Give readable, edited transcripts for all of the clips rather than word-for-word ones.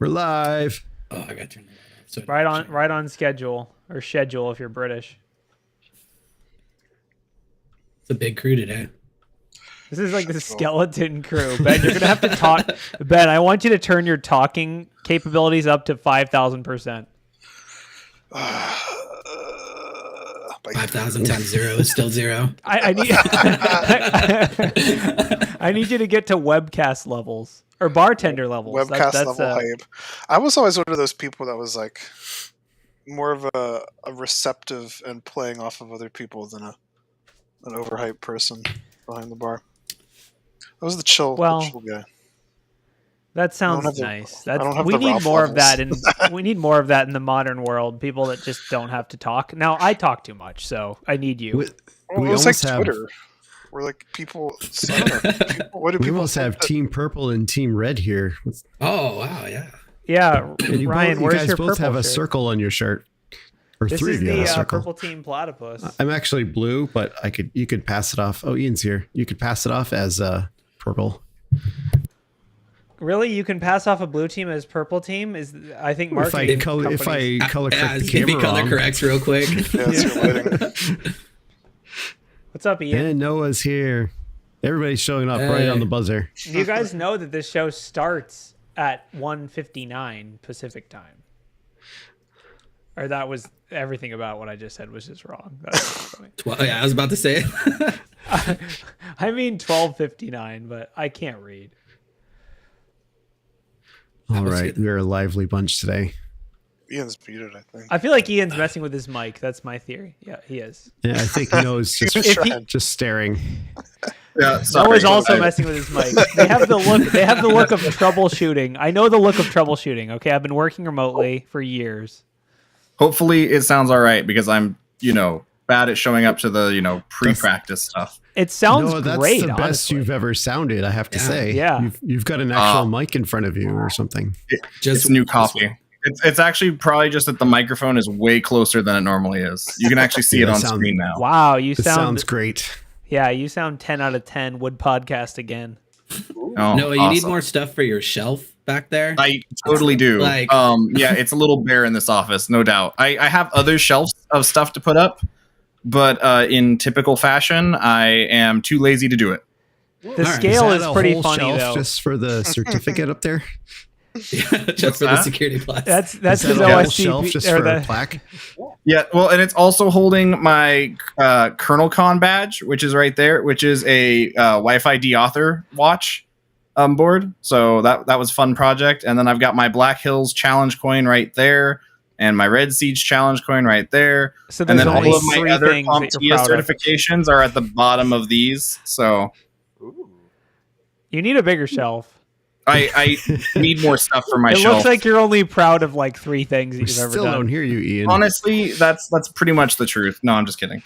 We're live. Oh, I got to turn that off. So Right on schedule, or schedule if you're British. It's a big crew today. This is like the skeleton crew. Ben, you're gonna have to talk. Ben, I want you to turn your talking capabilities up to 5,000%. 5,000 times 0 is still 0. I need I need you to get to webcast levels or bartender levels. Webcast level hype. I was always one of those people that was like more of a receptive and playing off of other people than an overhyped person behind the bar. I was the chill guy. That sounds nice. We need more of that in the modern world. People that just don't have to talk. Now I talk too much, so I need you. It's like Twitter. We're like people. What do people? We almost have Team Purple and Team Red here. Oh wow, yeah. Yeah, Ryan, where's your purple? You guys both have a circle on your shirt. Or this three is of you have a the circle. purple team platypus. I'm actually blue, but you could pass it off. Oh, Ian's here. You could pass it off as purple. Really, you can pass off a blue team as purple team? I think marketing. If I color correct the camera maybe color wrong. corrects real quick. What's up, Ian? And Noah's here. Everybody's showing up right on the buzzer. You guys know that this show starts at 1:59 Pacific time. Or that was everything about what I just said was just wrong. That's funny. Yeah, I was about to say it. I mean 12:59, but I can't read. All right, we're a lively bunch today. Ian's muted, I think. I feel like Ian's messing with his mic. That's my theory. Yeah, he is. Yeah, I think Noah's just staring. Yeah, Noah's also messing with his mic. They have the look of troubleshooting. I know the look of troubleshooting. Okay, I've been working remotely for years. Hopefully, it sounds all right because I'm, bad at showing up to the, pre-practice stuff. It sounds that's great. The best honestly. you've ever sounded, I have to say. Yeah, you've got an actual mic in front of you or something. It's new copy. It's actually probably just that the microphone is way closer than it normally is. You can actually see it on screen now. Wow, sounds great. Yeah, you sound 10 out of 10. Would podcast again. Oh, no, you need more stuff for your shelf back there. I totally do. Yeah, it's a little bare in this office, no doubt. I have other shelves of stuff to put up, but in typical fashion, I am too lazy to do it. The scale is pretty funny, though. Just for the certificate up there? Yeah, just for the security plaque. That's his OSC shelf just for a plaque. Yeah, well, and it's also holding my KernelCon badge, which is right there, which is a Wi-Fi de-author watch board. So that was a fun project. And then I've got my Black Hills challenge coin right there, and my Red Siege challenge coin right there. So and then all of my three other things CompTIA certifications are at the bottom of these. So you need a bigger shelf. I need more stuff for my shelf. It looks like you're only proud of like 3 things that you've ever done. Still don't hear you, Ian. Honestly, that's pretty much the truth. No, I'm just kidding.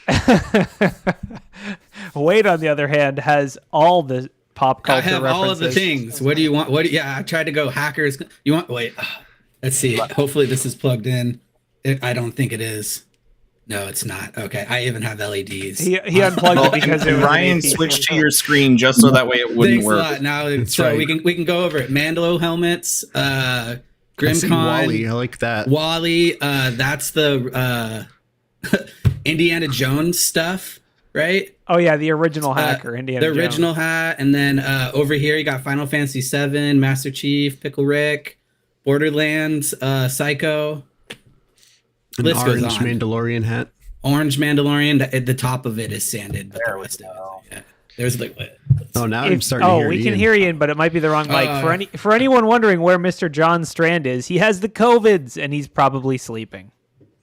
Wade, on the other hand, has all the pop culture I have references. all of the things. What do you want? I tried to go hackers. You want? Wait. Let's see. Hopefully this is plugged in. I don't think it is. No, it's not. Okay, I even have LEDs. He unplugged it because it was Ryan switched to your screen just so that way it wouldn't work. Thanks a lot. Now, so we can go over it. Mandalo helmets, GrimCon. Wally, I like that. Wally, that's the Indiana Jones stuff, right? Oh yeah, the original hacker, Indiana Jones. The original hat, and then over here you got Final Fantasy VII, Master Chief, Pickle Rick, Borderlands, Psycho. An orange Mandalorian hat. Orange Mandalorian. The top of it is sanded, but the rest of it, yeah. There's like. Oh, now I'm starting to hear we Ian. can hear Ian, but it might be the wrong mic. For anyone wondering where Mr. John Strand is, he has the COVIDs and he's probably sleeping.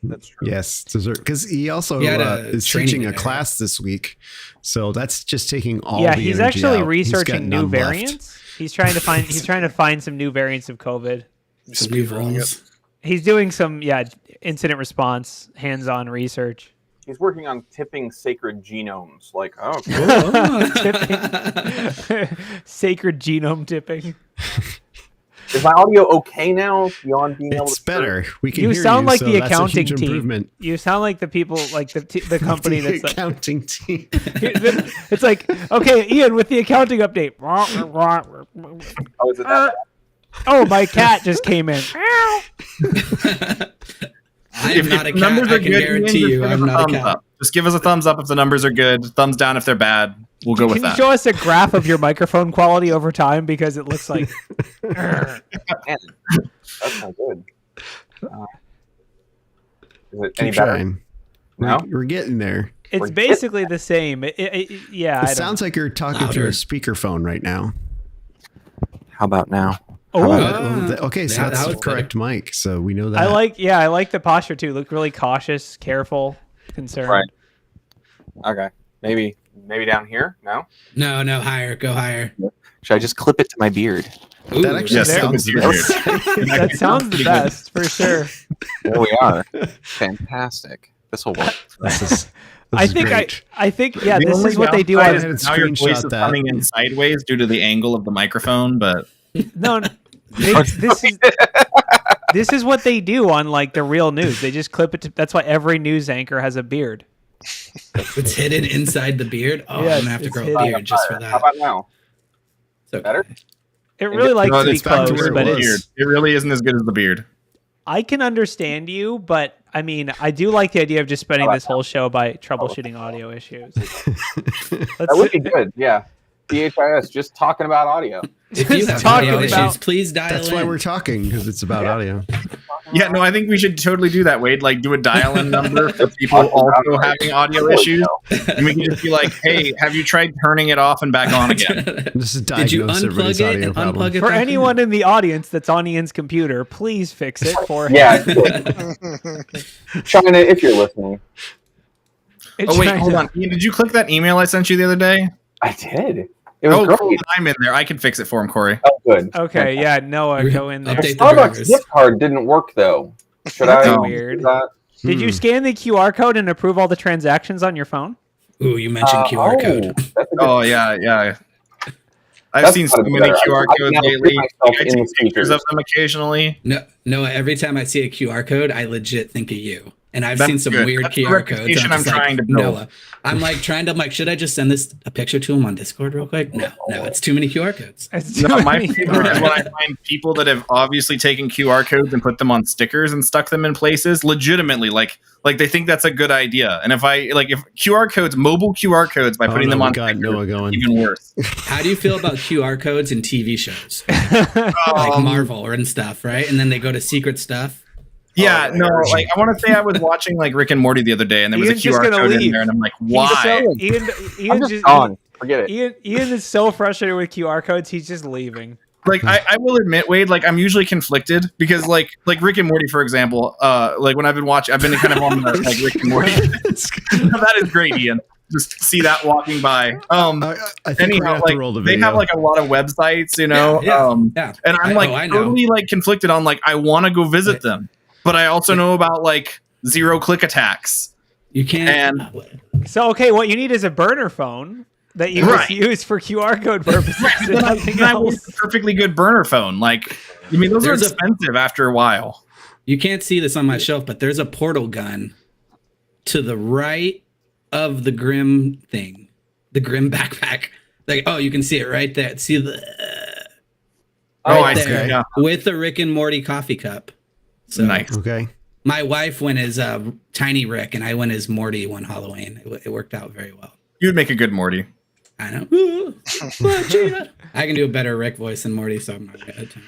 That's true. Yes, because he also is teaching a class this week, so that's just taking all. Yeah, the he's energy actually out. researching new left. variants. He's trying to find some new variants of COVID. Some new rules. He's doing some incident response, hands-on research. He's working on tipping sacred genomes. Like, oh, tipping. Sacred genome tipping. Is my audio okay now? Beyond being able to. It's better. We can. You hear sound you, like so the that's a accounting huge team. improvement. You sound like the people, like the company The that's accounting team. It's like, okay, Ian, with the accounting update. Oh, is it that bad? Oh, my cat just came in. I am not a cat. I can guarantee you I'm not a cat. Up. Just give us a thumbs up if the numbers are good. Thumbs down if they're bad. We'll go with Can you that. show us a graph of your microphone quality over time? Because it looks like... Man, that's not good. Is it any Keep better? trying. No? We're getting there. It's basically the same. Yeah, It sounds like you're talking through a speakerphone right now. How about now? Okay, so that's the correct mic. So we know that. I like the posture too. Look really cautious, careful, concerned. Right. Okay. Maybe down here? No? No, higher. Go higher. Should I just clip it to my beard? Ooh, That actually sounds the best. That sounds the best for sure. There we are. Fantastic. This will work. I think yeah, The this only is what they do downside on is now your voice Screenshot is that. coming in sideways due to the angle of the microphone, but this is what they do on like the real news. They just clip it. That's why every news anchor has a beard. It's hidden inside the beard. Oh, Yes, I'm gonna have to it's grow hidden. a beard just for How that. about now? So Better? It really likes to be it's back to close, where but it was. it's. It really isn't as good as the beard. I can understand you, but I mean, I do like the idea of just spending this whole show by troubleshooting audio issues. That would be good. Yeah. BHIS, just talking about audio. If you have talking audio about- issues, please dial That's in. why we're talking, because it's about audio. Yeah, no, I think we should totally do that, Wade. Like, do a dial-in number for people also having audio issues, and we can just be like, "Hey, have you tried turning it off and back on again?" This is Did you diagnose unplug everybody's it audio and problem. unplug it? For back in? anyone in the audience that's on Ian's computer, please fix it for him. Yeah. China, if you're listening. Oh wait, hold on. Ian, did you click that email I sent you the other day? I did. It was Oh, great. I'm in there. I can fix it for him, Corey. Oh, good. Okay, yeah, Noah, go in there. Update the Starbucks drivers. gift card didn't work though. Should That's I weird. do that? Did you scan the QR code and approve all the transactions on your phone? Ooh, you mentioned QR code. That's a good Oh yeah. I've That's seen so gotta be many better. QR I can codes now lately. put myself I in the take pictures speakers. of them occasionally. No, every time I see a QR code, I legit think of you. And I've That's seen some good. weird That's the QR codes. reputation I'm just trying to build. Noah. I'm like, should I just send a picture to him on Discord real quick? No, it's too many QR codes. It's No, too my many favorite is QR when I find people that have obviously taken QR codes and put them on stickers and stuck them in places legitimately, like they think that's a good idea. And if QR codes, mobile QR codes, by putting them on God, stickers, Noah going. even worse. How do you feel about QR codes in TV shows? Like Marvel and stuff, right? And then they go to secret stuff. Yeah, no, like I want to say I was watching like Rick and Morty the other day, and there was Ian's a just QR gonna code in leave. there, and I'm like, He's why? so- I'm just gone. Forget it. Ian is so frustrated with QR codes, he's just leaving. Like I will admit, Wade, like I'm usually conflicted because like Rick and Morty, for example, like when I've been kind of on the, like Rick and Morty. That is great, Ian. Just see that walking by. I think we're Anyhow, gonna have like to roll the they video. have like a lot of websites, you know. Yeah. And I'm I know. totally like conflicted on like I want to go visit them, but I also know about like zero-click attacks. You can't. So, okay, what you need is a burner phone that you just use for QR code purposes and nothing I want else. a perfectly good burner phone. Like, I mean, those are expensive after a while. You can't see this on my shelf, but there's a portal gun to the right of the Grim thing, the Grim backpack. Like, oh, you can see it right there. See the I see. there Yeah. with the Rick and Morty coffee cup. So Nice. Okay. my wife went as Tiny Rick, and I went as Morty one Halloween. It worked out very well. You'd make a good Morty. I know. I can do a better Rick voice than Morty, so I'm not gonna attempt.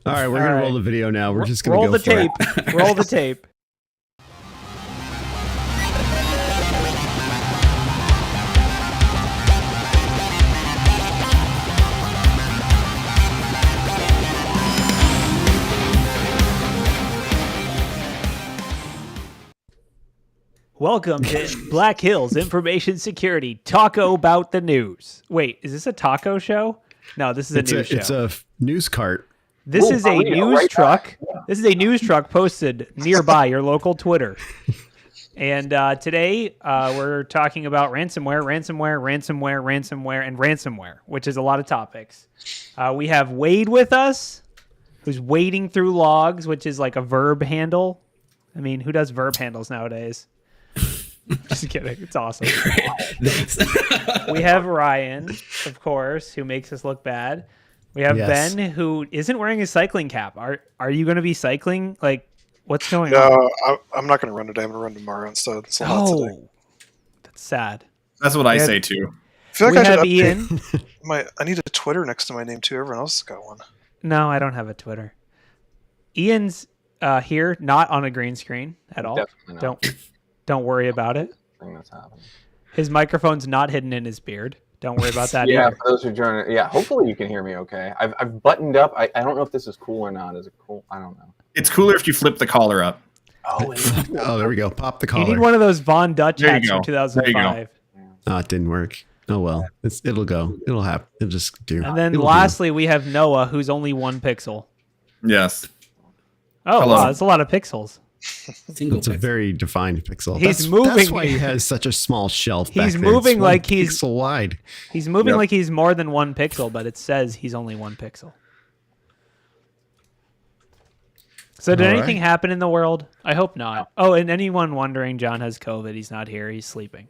All right, we're All gonna right. roll the video now. We're just gonna roll go the for tape. it. Roll the tape. Welcome to Black Hills Information Security. Taco about the news. Wait, is this a taco show? No, this is a news show. It's a news cart. This Ooh, is a Maria, news right truck. This is a news truck posted nearby your local Twitter. And today we're talking about ransomware, and ransomware, which is a lot of topics. We have Wade with us, who's wading through logs, which is like a verb handle. I mean, who does verb handles nowadays? Just kidding. It's awesome. Thanks. We have Ryan, of course, who makes us look bad. We have Ben, who isn't wearing his cycling cap. Are you going to be cycling? Like, what's going on? No, I'm not going to run today. I'm going to run tomorrow instead. It's a lot today. That's sad. That's what I say too. I feel like we I should have update Ian. I need a Twitter next to my name too. Everyone else has got one. No, I don't have a Twitter. Ian's here, not on a green screen at all. Don't worry about it. That's happening. His microphone's not hidden in his beard. Don't worry about that Yeah, either. for those who join, hopefully you can hear me okay. I've buttoned up. I don't know if this is cool or not. Is it cool? I don't know. It's cooler if you flip the collar up. Oh, there we go. Pop the collar. You need one of those Von Dutch There you hats go. from 2005. Oh, it didn't work. Oh well, it'll go. It'll happen. It'll just do. And then It'll lastly, we have Noah, who's only 1 pixel. Yes. Oh, Hello. wow, that's a lot of pixels. Single It's a very defined pixel. He's That's moving. why he has such a small shelf. He's back there. moving It's 1 like he's- pixel wide. He's moving like he's more than 1 pixel, but it says he's only 1 pixel. So did All anything right. happen in the world? I hope not. Oh, and anyone wondering, John has COVID. He's not here. He's sleeping.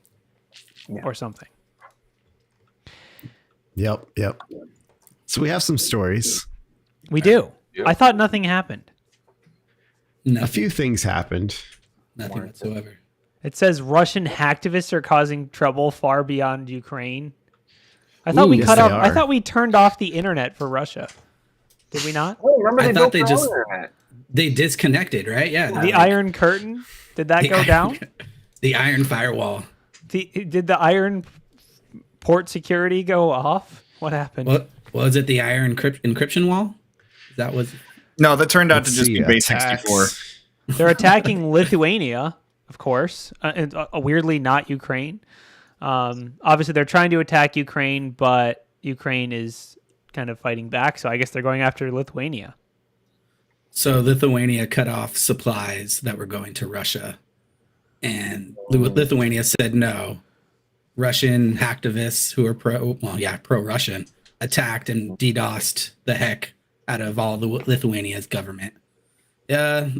Or something. Yep. So we have some stories. We do. Yep. I thought nothing happened. A few things happened. Nothing whatsoever. It says Russian hacktivists are causing trouble far beyond Ukraine. I thought we yes, cut they off. I are. thought we turned off the internet for Russia. Did we not? Oh, remember I they thought built they their just- own internet. They disconnected, right? Yeah. The Iron Curtain. Did that go down? The Iron Firewall. Did the Iron Port security go off? What happened? What was it? The Iron encryption wall? That was. No, that turned out Let's to just see, be base attacks. 64. They're attacking Lithuania, of course, and weirdly not Ukraine. Obviously, they're trying to attack Ukraine, but Ukraine is kind of fighting back. So I guess they're going after Lithuania. So Lithuania cut off supplies that were going to Russia, and Lithuania said no. Russian hacktivists who are pro-Russian attacked and DDoSed the heck out of all the Lithuania's government. I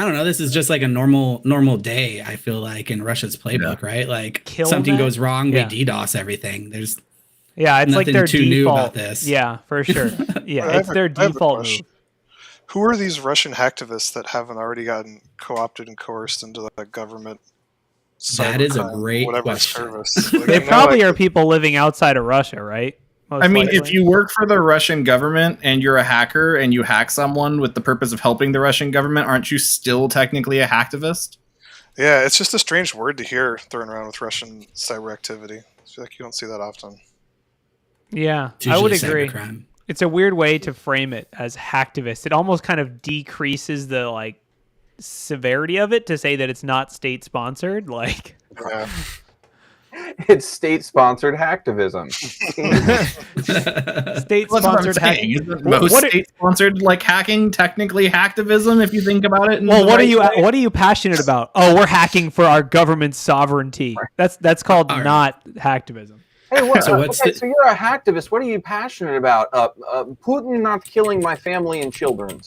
don't know. This is just like a normal day. I feel like in Russia's playbook, right? Like something goes wrong, we DDoS everything. There's it's like nothing their too default. new about this. Yeah, for sure. Yeah, I it's have their I have a default move. question. Who are these Russian hacktivists that haven't already gotten co-opted and coerced into the government? That is a cybercrime, great whatever question. service? Like, They I know, probably like, are people living outside of Russia, right? Most I mean, likely. if you work for the Russian government and you're a hacker and you hack someone with the purpose of helping the Russian government, aren't you still technically a hacktivist? Yeah, it's just a strange word to hear thrown around with Russian cyber activity. I feel like you don't see that often. Yeah, It's I would usually agree. cybercrime. It's a weird way to frame it as hacktivist. It almost kind of decreases the severity of it to say that it's not state sponsored. Like, Yeah. It's state-sponsored hacktivism. state That's what I'm sponsored saying. hacking. Isn't most state-sponsored hacking technically hacktivism if you think about it? Well, what are you passionate about? Oh, we're hacking for our government's sovereignty. That's called All right. not hacktivism. Hey, So so you're a hacktivist. What are you passionate about? Putin not killing my family and children.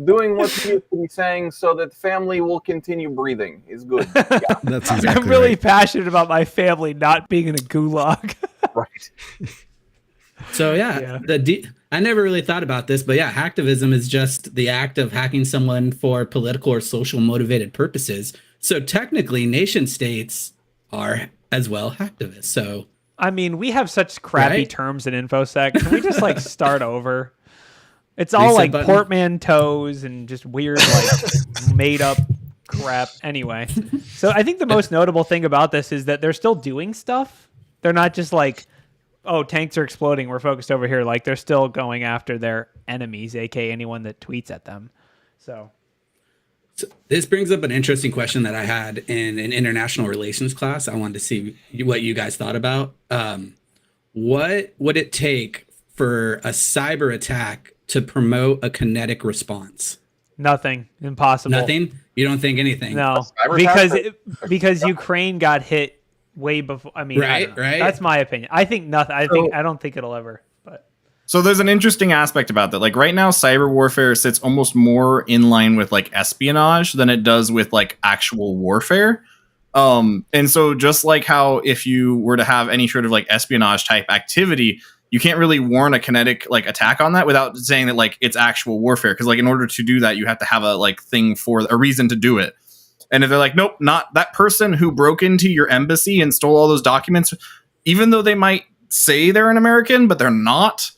Doing what he used to be saying so that the family will continue breathing is good. Yeah, That's exactly I'm really right. passionate about my family not being in a gulag. right. So I never really thought about this, but yeah, hacktivism is just the act of hacking someone for political or social motivated purposes. So technically, nation states are as well hacktivists. So I mean, we have such crappy Right? terms in InfoSec. Can we just start over? It's all Reset like button. portmanteaus and just weird made up crap. Anyway, so I think the most notable thing about this is that they're still doing stuff. They're not just oh, tanks are exploding, we're focused over here. Like, they're still going after their enemies, aka anyone that tweets at them. So this brings up an interesting question that I had in an international relations class. I wanted to see what you guys thought about. What would it take for a cyber attack to promote a kinetic response? nothing. Impossible. Nothing? You don't think anything? No. Cyber attack? Because Ukraine got hit way before. I mean, I don't know. Right. That's my opinion. I think nothing. I don't think it'll ever. But So there's an interesting aspect about that. Like right now, cyber warfare sits almost more in line with espionage than it does with actual warfare. And so just like how if you were to have any sort of like espionage type activity, you can't really warrant a kinetic like attack on that without saying that like it's actual warfare. Because like in order to do that, you have to have a like thing for a reason to do it. And if they're like, nope, not that person who broke into your embassy and stole all those documents, even though they might say they're an American, but they're not,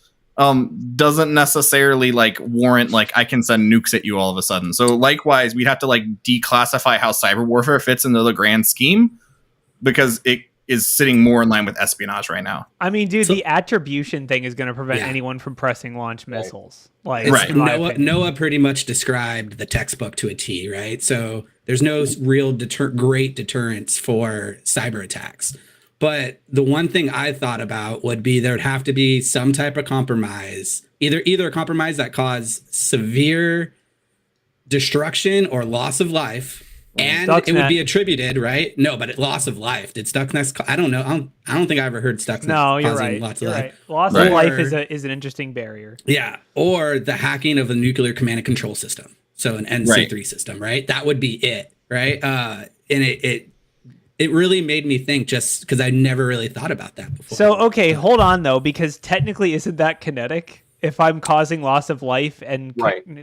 doesn't necessarily like warrant like I can send nukes at you all of a sudden. So likewise, we'd have to like declassify how cyber warfare fits into the grand scheme because it is sitting more in line with espionage right now. I mean, dude, the attribution thing is going to prevent anyone from pressing launch missiles. Like, Noah pretty much described the textbook to a T, right? So there's no real great deterrence for cyber attacks. But the one thing I thought about would be there would have to be some type of compromise, either a compromise that caused severe destruction or loss of life. And Stuxnet. It would be attributed, right? No, but loss of life. Did Stuxnet? I don't know. I don't think I ever heard Stuxnet. No, you're right. Lots of life. Right. Loss of life is an interesting barrier. Yeah, or the hacking of a nuclear command and control system, so an NC3 system, right? That would be it, right? And it really made me think, just because I never really thought about that before. So okay, hold on though, because technically, isn't that kinetic? If I'm causing loss of life and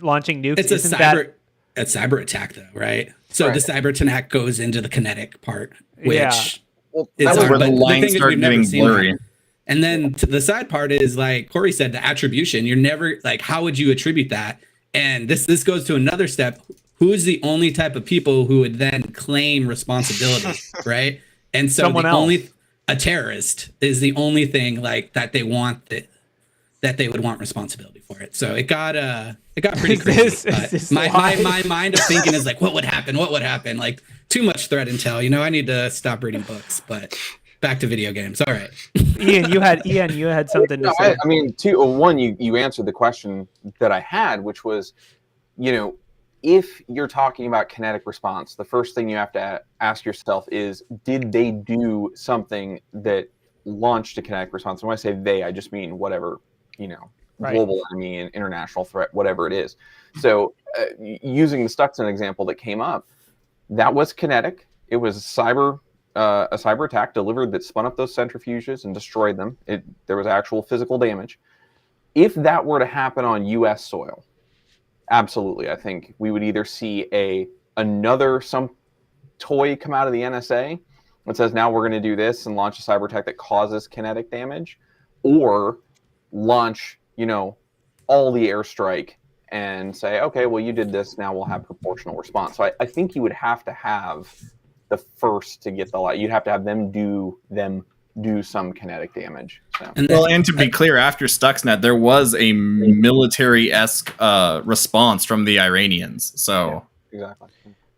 launching nukes, it's a cyber attack though, right? So the cyber attack goes into the kinetic part, which is where the lines start getting blurry. And then the side part is like Corey said, the attribution. You're never like, how would you attribute that? And this goes to another step. Who is the only type of people who would then claim responsibility, right? And so a terrorist is the only thing like that they want that they would want responsibility for it. So it got pretty crazy. My mind of thinking is like, what would happen? Like too much threat intel. You know, I need to stop reading books. But back to video games. All right, Ian, you had something to say. I mean, one, you answered the question that I had, which was, you know, if you're talking about kinetic response, the first thing you have to ask yourself is, did they do something that launched a kinetic response? And when I say they, I just mean whatever, you know, global enemy and international threat, whatever it is. So using the Stuxnet example that came up, that was kinetic. It was a cyber attack delivered that spun up those centrifuges and destroyed them. There was actual physical damage. If that were to happen on U.S. soil, absolutely, I think we would either see some toy come out of the NSA that says now we're going to do this and launch a cyber attack that causes kinetic damage, or launch, you know, all the airstrike and say, okay, well, you did this, now we'll have proportional response. So I think you would have to have the first to get the light. You'd have to have them do some kinetic damage. So. And to be clear, after Stuxnet, there was a military-esque response from the Iranians. So exactly.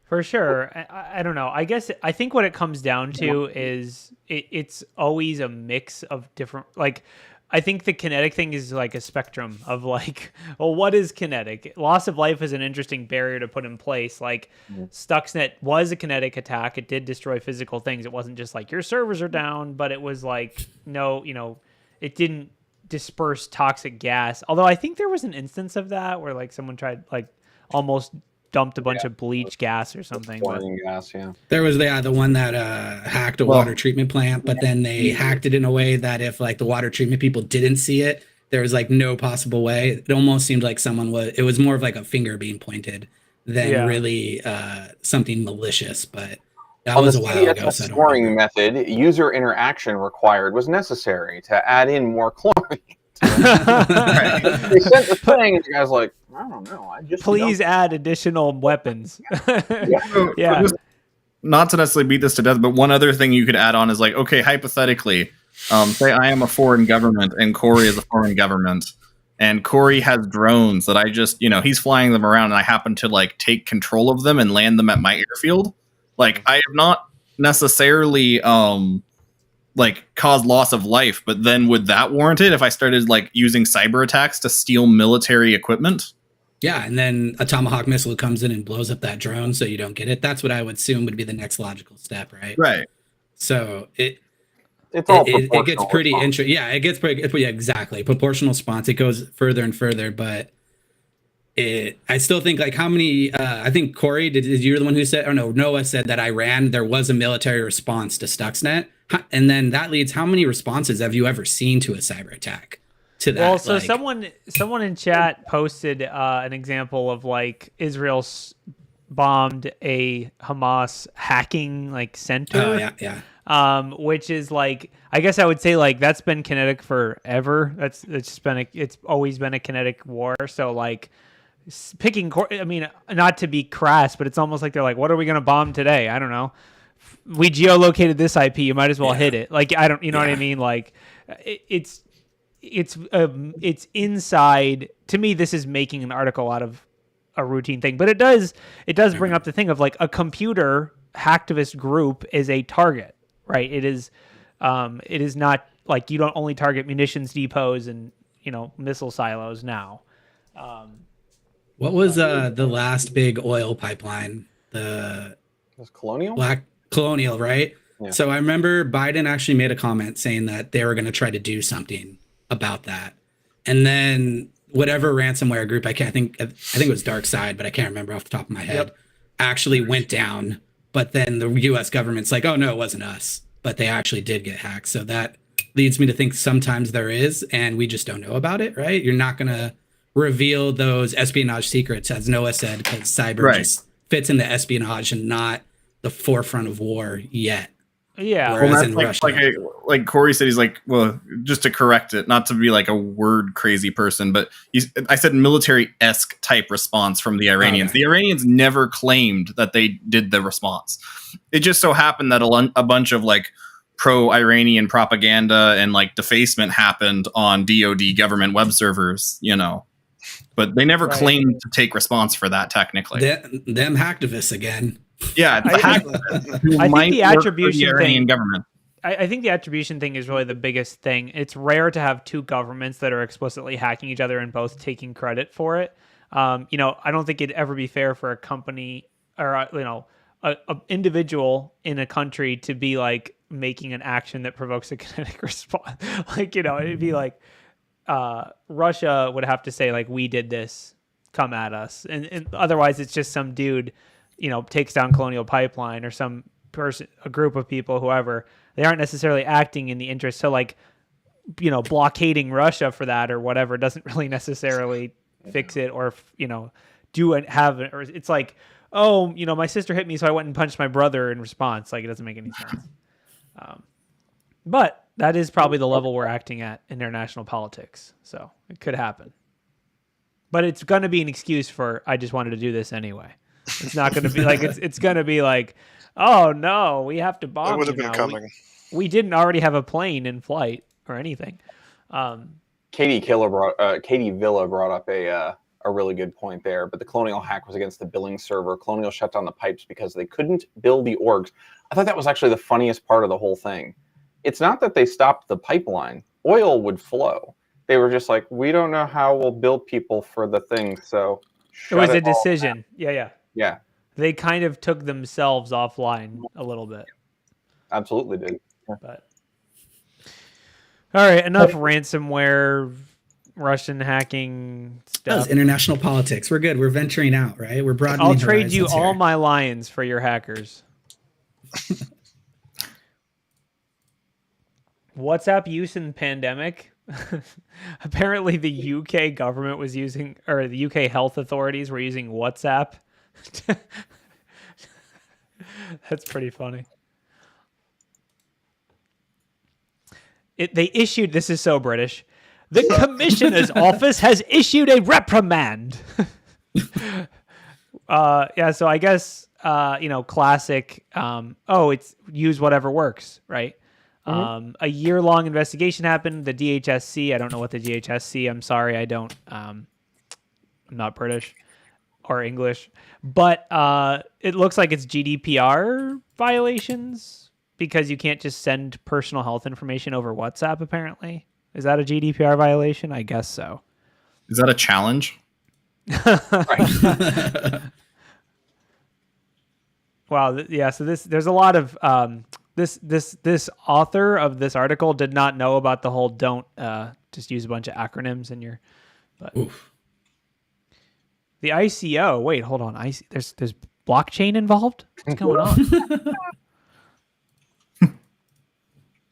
For sure. I don't know. I think what it comes down to is it's always a mix of different, like, I think the kinetic thing is like a spectrum of like, well, what is kinetic? Loss of life is an interesting barrier to put in place. Like Stuxnet was a kinetic attack. It did destroy physical things. It wasn't just like your servers are down, but it was like, no, you know, it didn't disperse toxic gas. Although I think there was an instance of that where like someone tried like almost dumped a bunch of bleach gas or something. Gas, yeah. There was the one that hacked a water treatment plant, but then they hacked it in a way that if like the water treatment people didn't see it, there was like no possible way. It almost seemed like it was more of like a finger being pointed than really something malicious. But that was a while ago. So scoring method, user interaction required was necessary to add in more chlorine. They sent the thing, and the guy's like, I don't know. Please add additional weapons. Yeah. Not to necessarily beat this to death, but one other thing you could add on is like, okay, hypothetically, say I am a foreign government and Corey is a foreign government, and Corey has drones that I just, you know, he's flying them around, and I happen to like take control of them and land them at my airfield. Like, I have not necessarily like caused loss of life, but then would that warrant it if I started like using cyber attacks to steal military equipment? Yeah, and then a Tomahawk missile comes in and blows up that drone so you don't get it. That's what I would assume would be the next logical step, right? Right. So it gets pretty interesting. Yeah, it gets pretty, exactly. Proportional response. It goes further and further, but I still think like how many, I think Corey, did you the one who said, or no, Noah said that Iran, there was a military response to Stuxnet. And then that leads, how many responses have you ever seen to a cyber attack? To that, well, so like, someone in chat posted an example of like Israel bombed a Hamas hacking like center. Oh, yeah. Which is like, I guess I would say like that's been kinetic forever. It's always been a kinetic war. So like picking, I mean, not to be crass, but it's almost like they're like, what are we going to bomb today? I don't know. We geolocated this IP. You might as well hit it. Like, I don't, you know what I mean? Like it's inside. To me, this is making an article out of a routine thing, but it does bring up the thing of like a computer hacktivist group is a target, right? It is not like you don't only target munitions depots and, you know, missile silos now. What was the last big oil pipeline? The Was Colonial? Black Colonial, right? Yeah. So I remember Biden actually made a comment saying that they were going to try to do something about that. And then whatever ransomware group, I think it was Dark Side, but I can't remember off the top of my head, actually went down. But then the US government's like, oh no, it wasn't us. But they actually did get hacked. So that leads me to think sometimes there is, and we just don't know about it, right? You're not going to reveal those espionage secrets, as Noah said, because cyber just fits into espionage and not the forefront of war yet. Yeah. Well, that's like Corey said, he's like, well, just to correct it, not to be like a word crazy person, but I said military-esque type response from the Iranians. Okay. The Iranians never claimed that they did the response. It just so happened that a bunch of like pro-Iranian propaganda and like defacement happened on DoD government web servers, you know, but they never claimed to take response for that technically. Them hacktivists again. Yeah, I think the attribution thing. Government. I think the attribution thing is really the biggest thing. It's rare to have two governments that are explicitly hacking each other and both taking credit for it. You know, I don't think it'd ever be fair for a company or you know, a individual in a country to be like making an action that provokes a kinetic response. Like, you know, it'd be like Russia would have to say like, we did this, come at us, and otherwise it's just some dude, you know, takes down Colonial Pipeline or some person, a group of people, whoever. They aren't necessarily acting in the interest. So like, you know, blockading Russia for that or whatever doesn't really necessarily fix it or, you know, or it's like, oh, you know, my sister hit me, so I went and punched my brother in response. Like, it doesn't make any sense. But that is probably the level we're acting at in international politics. So it could happen. But it's going to be an excuse for, I just wanted to do this anyway. It's not going to be like, it's going to be like, oh no, we have to bomb. It would have been coming. We didn't already have a plane in flight or anything. Katie Villa brought up a really good point there, but the Colonial hack was against the billing server. Colonial shut down the pipes because they couldn't bill the orgs. I thought that was actually the funniest part of the whole thing. It's not that they stopped the pipeline. Oil would flow. They were just like, we don't know how we'll bill people for the thing, so it was a decision. Yeah. They kind of took themselves offline a little bit. Absolutely did. But all right, enough ransomware, Russian hacking stuff. That was international politics. We're good. We're venturing out, right? We're broadening. I'll trade you all my lions for your hackers. WhatsApp use in pandemic. Apparently the UK government was using, or the UK health authorities were using WhatsApp. That's pretty funny. They issued, this is so British, the Commissioner's Office has issued a reprimand. Yeah, so I guess, you know, classic, it's use whatever works, right? Mm-hmm. A year-long investigation happened. The DHSC, I don't know what the DHSC, I'm sorry, I'm not British or English, but it looks like it's GDPR violations because you can't just send personal health information over WhatsApp, apparently. Is that a GDPR violation? I guess so. Is that a challenge? Wow. Yeah. So there's a lot of this author of this article did not know about the whole don't just use a bunch of acronyms in your. But. Oof. The ICO. Wait, hold on. There's blockchain involved? What's going on?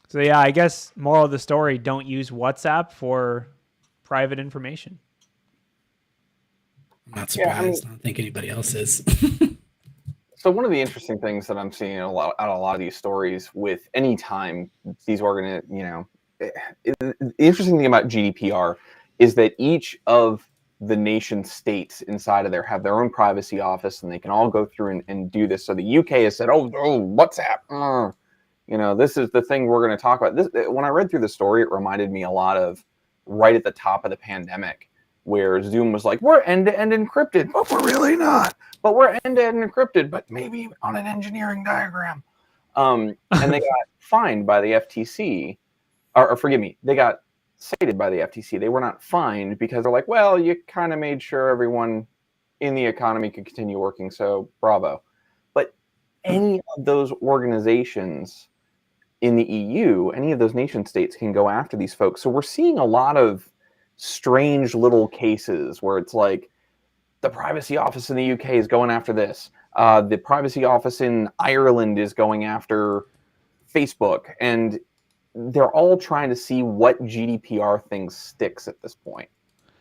So yeah, I guess moral of the story, don't use WhatsApp for private information. I'm not surprised. I don't think anybody else is. So one of the interesting things that I'm seeing out of a lot of these stories with any time these the interesting thing about GDPR is that each of the nation states inside of there have their own privacy office, and they can all go through and do this. So the UK has said, oh, WhatsApp, this is the thing we're going to talk about. This, when I read through the story, it reminded me a lot of right at the top of the pandemic, where Zoom was like, we're end-to-end encrypted, but we're really not. But we're end-to-end encrypted, but maybe on an engineering diagram. And they got fined by the FTC, or forgive me, they got cited by the FTC. They were not fined because they're like, well, you kind of made sure everyone in the economy could continue working, so bravo. But any of those organizations in the EU, any of those nation states can go after these folks. So we're seeing a lot of strange little cases where it's like the privacy office in the UK is going after this. The privacy office in Ireland is going after Facebook. And they're all trying to see what GDPR thing sticks at this point.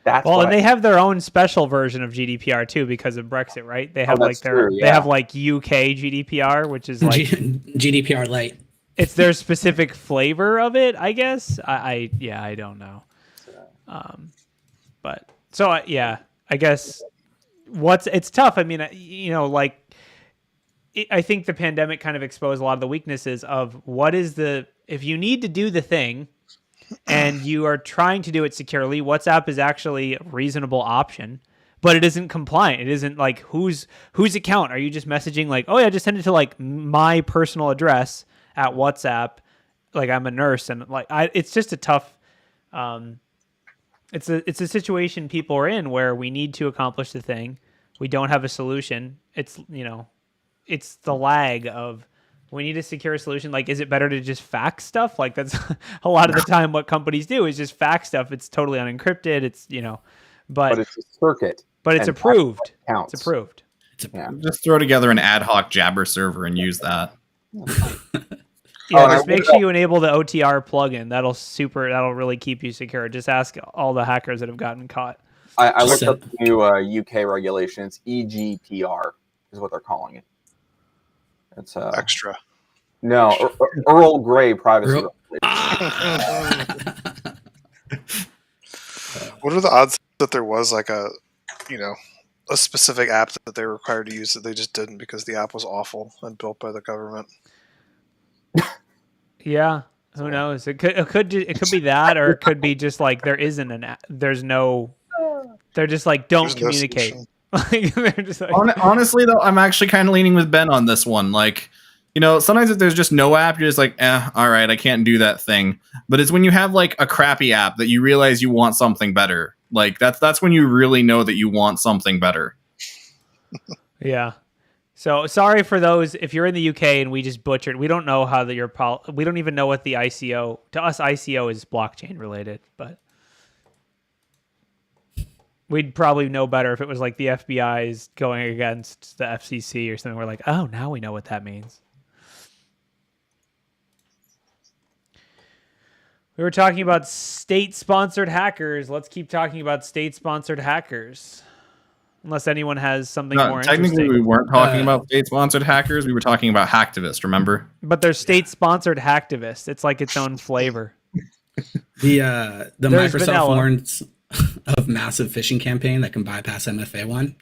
And they have their own special version of GDPR too because of Brexit, right? They have they have like UK GDPR, which is like GDPR Lite. It's their specific flavor of it, I guess. I don't know. But so I guess it's tough. I mean, I think the pandemic kind of exposed a lot of the weaknesses of if you need to do the thing and you are trying to do it securely, WhatsApp is actually a reasonable option, but it isn't compliant. It isn't like whose account are you just messaging like, oh yeah, just send it to like my personal address at WhatsApp. Like I'm a nurse and it's just a tough, it's a situation people are in where we need to accomplish the thing. We don't have a solution. It's the lag of we need a secure solution. Like, is it better to just fax stuff? Like that's a lot of the time what companies do is just fax stuff. It's totally unencrypted. It's, but it's a circuit. But it's approved. It's approved. Just throw together an ad hoc Jabber server and use that. Just make sure you enable the OTR plugin. That'll really keep you secure. Just ask all the hackers that have gotten caught. I looked up the new UK regulation. It's EGPR is what they're calling it. It's extra. No, Earl Grey privacy. What are the odds that there was like a specific app that they were required to use that they just didn't because the app was awful and built by the government? Yeah, who knows? It could be that, or it could be just like there isn't an app. They're just like don't communicate. They're just like, honestly, though, I'm actually kind of leaning with Ben on this one. Like, sometimes if there's just no app, you're just like, all right, I can't do that thing. But it's when you have like a crappy app that you realize you want something better. Like that's when you really know that you want something better. Yeah. So sorry for those if you're in the UK and we just butchered. We don't know how we don't even know what the ICO to us. ICO is blockchain related, but we'd probably know better if it was like the FBI is going against the FCC or something. We're like, oh, now we know what that means. We were talking about state-sponsored hackers. Let's keep talking about state-sponsored hackers. Unless anyone has something more interesting. Technically, we weren't talking about state-sponsored hackers. We were talking about Hacktivist, remember? But there's state-sponsored Hacktivist. It's like its own flavor. The Microsoft warrants of massive phishing campaign that can bypass MFA one.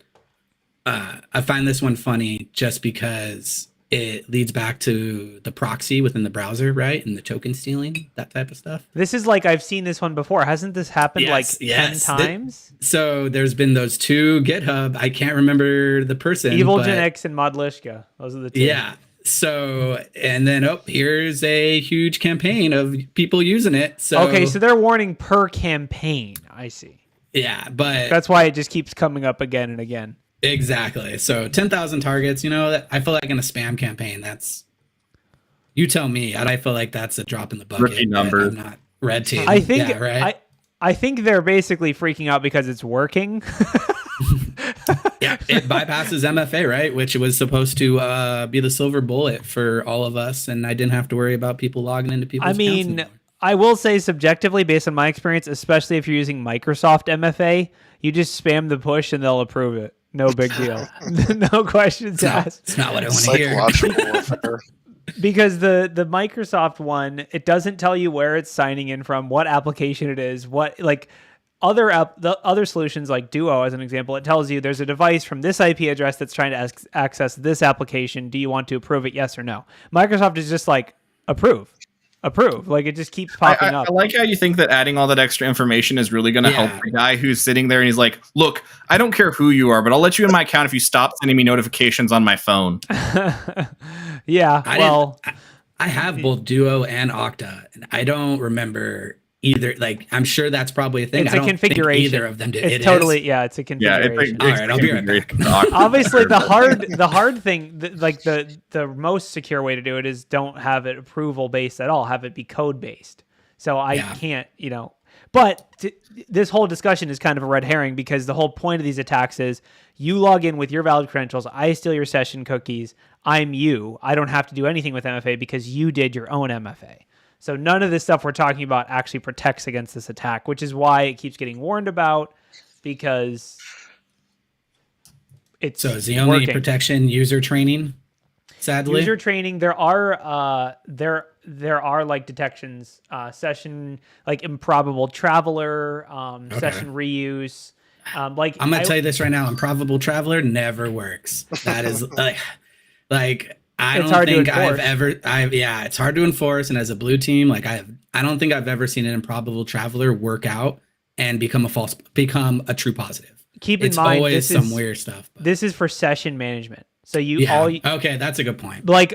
I find this one funny just because it leads back to the proxy within the browser, right? And the token stealing, that type of stuff. This is like, I've seen this one before. Hasn't this happened 10 times? So there's been those two GitHub. I can't remember the person. Evil Gen X and Modlishka. Those are the two. Yeah. So, and then, here's a huge campaign of people using it. So okay, so they're warning per campaign. I see. Yeah, but that's why it just keeps coming up again and again. Exactly. So 10,000 targets, I feel like in a spam campaign, you tell me. I feel like that's a drop in the bucket. Rookie number. I'm not red team. I think, right? I think they're basically freaking out because it's working. Yeah, it bypasses MFA, right? Which was supposed to be the silver bullet for all of us, and I didn't have to worry about people logging into people's accounts anymore. I will say subjectively, based on my experience, especially if you're using Microsoft MFA, you just spam the push and they'll approve it. No big deal. No questions asked. It's not what I want to hear. Psychological warfare. Because the Microsoft one, it doesn't tell you where it's signing in from, what application it is, what like the other solutions like Duo, as an example, it tells you there's a device from this IP address that's trying to access this application. Do you want to approve it? Yes or no? Microsoft is just like approve. Like it just keeps popping up. I like how you think that adding all that extra information is really going to help the guy who's sitting there and he's like, look, I don't care who you are, but I'll let you in my account if you stop sending me notifications on my phone. Yeah. I have both Duo and Okta, and I don't remember either. Like, I'm sure that's probably a thing. It's a configuration. Either of them did. It's totally, it's a configuration. All right, I'll be right back. Obviously, the hard thing, like the most secure way to do it is don't have it approval based at all. Have it be code based. So I can't, But this whole discussion is kind of a red herring because the whole point of these attacks is you log in with your valid credentials. I steal your session cookies. I'm you. I don't have to do anything with MFA because you did your own MFA. So none of this stuff we're talking about actually protects against this attack, which is why it keeps getting warned about, because it's so is the only protection user training? Sadly, user training. There are like detections, session like improbable traveler, session reuse. Like I'm gonna tell you this right now: improbable traveler never works. That is like I don't think I've ever. It's hard to enforce, and as a blue team, like I don't think I've ever seen an improbable traveler work out and become a true positive. Keep in mind, always some weird stuff. But. This is for session management. So okay, that's a good point. Like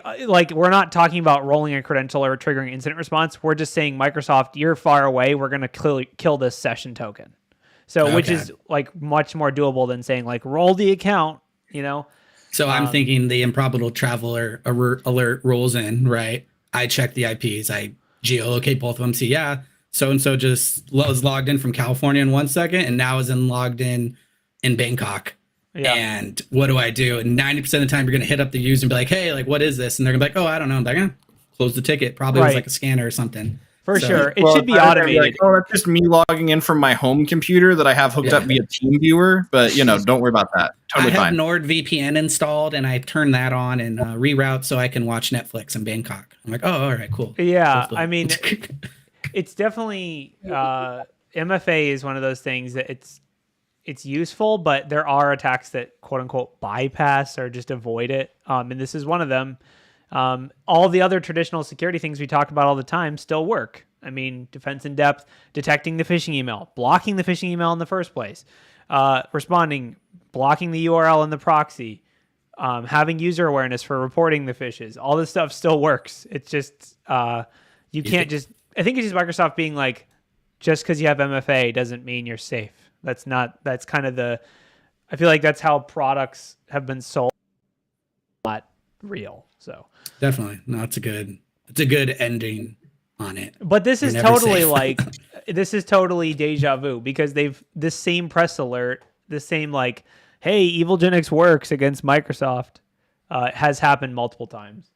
we're not talking about rolling a credential or triggering incident response. We're just saying, Microsoft, you're far away. We're going to kill this session token. So which is like much more doable than saying like roll the account, So I'm thinking the improbable traveler alert rolls in, right? I check the IPs. I geolocate both of them. See, so-and-so just was logged in from California in 1 second and now is logged in Bangkok. Yeah. And what do I do? And 90% of the time, you're going to hit up the user and be like, hey, like, what is this? And they're going to be like, oh, I don't know. I'm like, close the ticket. Probably was like a scanner or something. For sure. It should be automated. Like, oh, that's just me logging in from my home computer that I have hooked up via TeamViewer. But, don't worry about that. Totally fine. I have NordVPN installed, and I turn that on and reroute so I can watch Netflix in Bangkok. I'm like, oh, all right, cool. Yeah, I mean, it's definitely MFA is one of those things that it's useful, but there are attacks that quote unquote bypass or just avoid it. And this is one of them. All the other traditional security things we talk about all the time still work. I mean, defense in depth, detecting the phishing email, blocking the phishing email in the first place, responding, blocking the URL in the proxy, having user awareness for reporting the phishes. All this stuff still works. It's just, I think it's just Microsoft being like, just because you have MFA doesn't mean you're safe. That's kind of I feel like that's how products have been sold, not real. So definitely, no, it's a good ending on it. But this is totally this is totally deja vu because this same press alert, the same like, hey, Evil Genix works against Microsoft, has happened multiple times.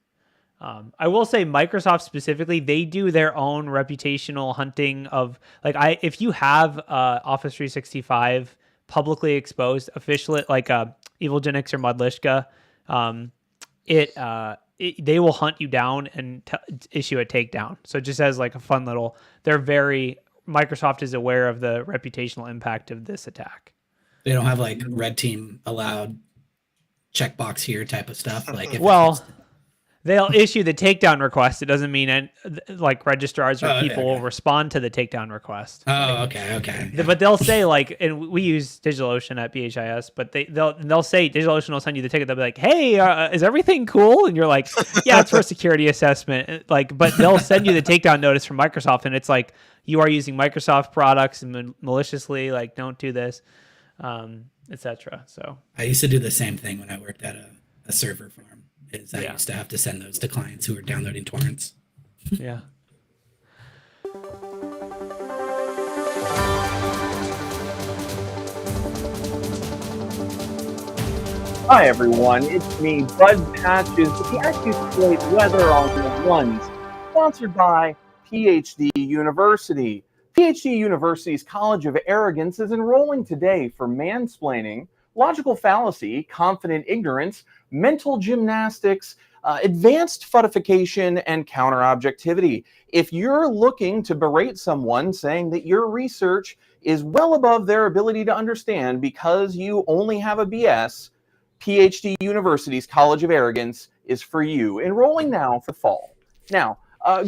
I will say Microsoft specifically, they do their own reputational hunting of if you have Office 365 publicly exposed officially like Evil Genix or Mudlishka, they will hunt you down and issue a takedown. So just as like a fun little, Microsoft is aware of the reputational impact of this attack. They don't have like red team allowed checkbox here type of stuff. They'll issue the takedown request. It doesn't mean like registrars or people will respond to the takedown request. Oh, okay. But they'll say and we use DigitalOcean at BHIS, but they'll say DigitalOcean will send you the ticket. They'll be like, hey, is everything cool? And you're like, yeah, it's for a security assessment. But they'll send you the takedown notice from Microsoft, and it's like you are using Microsoft products and maliciously don't do this, etc. So I used to do the same thing when I worked at a server farm. I used to have to send those to clients who were downloading torrents. Yeah. Hi everyone, it's me, Bud Patches, with the AccuSploit Weather on the Ones, sponsored by PhD University. PhD University's College of Arrogance is enrolling today for mansplaining, logical fallacy, confident ignorance, mental gymnastics, advanced futification, and counter-objectivity. If you're looking to berate someone saying that your research is well above their ability to understand because you only have a BS, PhD University's College of Arrogance is for you. Enrolling now for fall. Now,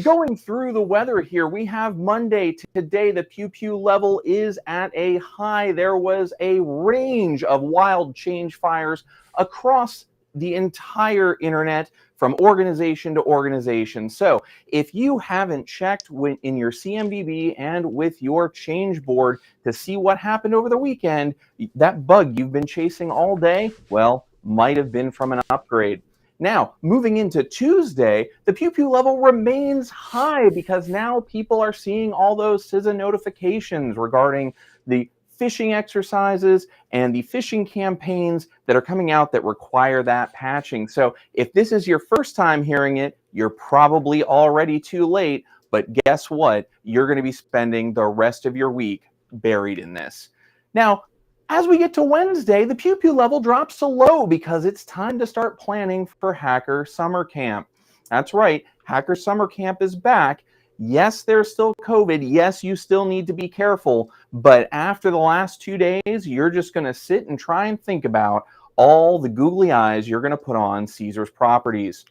going through the weather here, we have Monday today. The pew pew level is at a high. There was a range of wild change fires across the entire internet from organization to organization. So if you haven't checked in your CMDB and with your change board to see what happened over the weekend, that bug you've been chasing all day, well, might have been from an upgrade. Now, moving into Tuesday, the pew pew level remains high because now people are seeing all those CISA notifications regarding the phishing exercises and the phishing campaigns that are coming out that require that patching. So if this is your first time hearing it, you're probably already too late, but guess what? You're going to be spending the rest of your week buried in this. Now, as we get to Wednesday, the pew pew level drops to low because it's time to start planning for Hacker Summer Camp. That's right, Hacker Summer Camp is back. Yes, there's still COVID. Yes, you still need to be careful. But after the last 2 days, you're just going to sit and try and think about all the googly eyes you're going to put on Caesar's properties.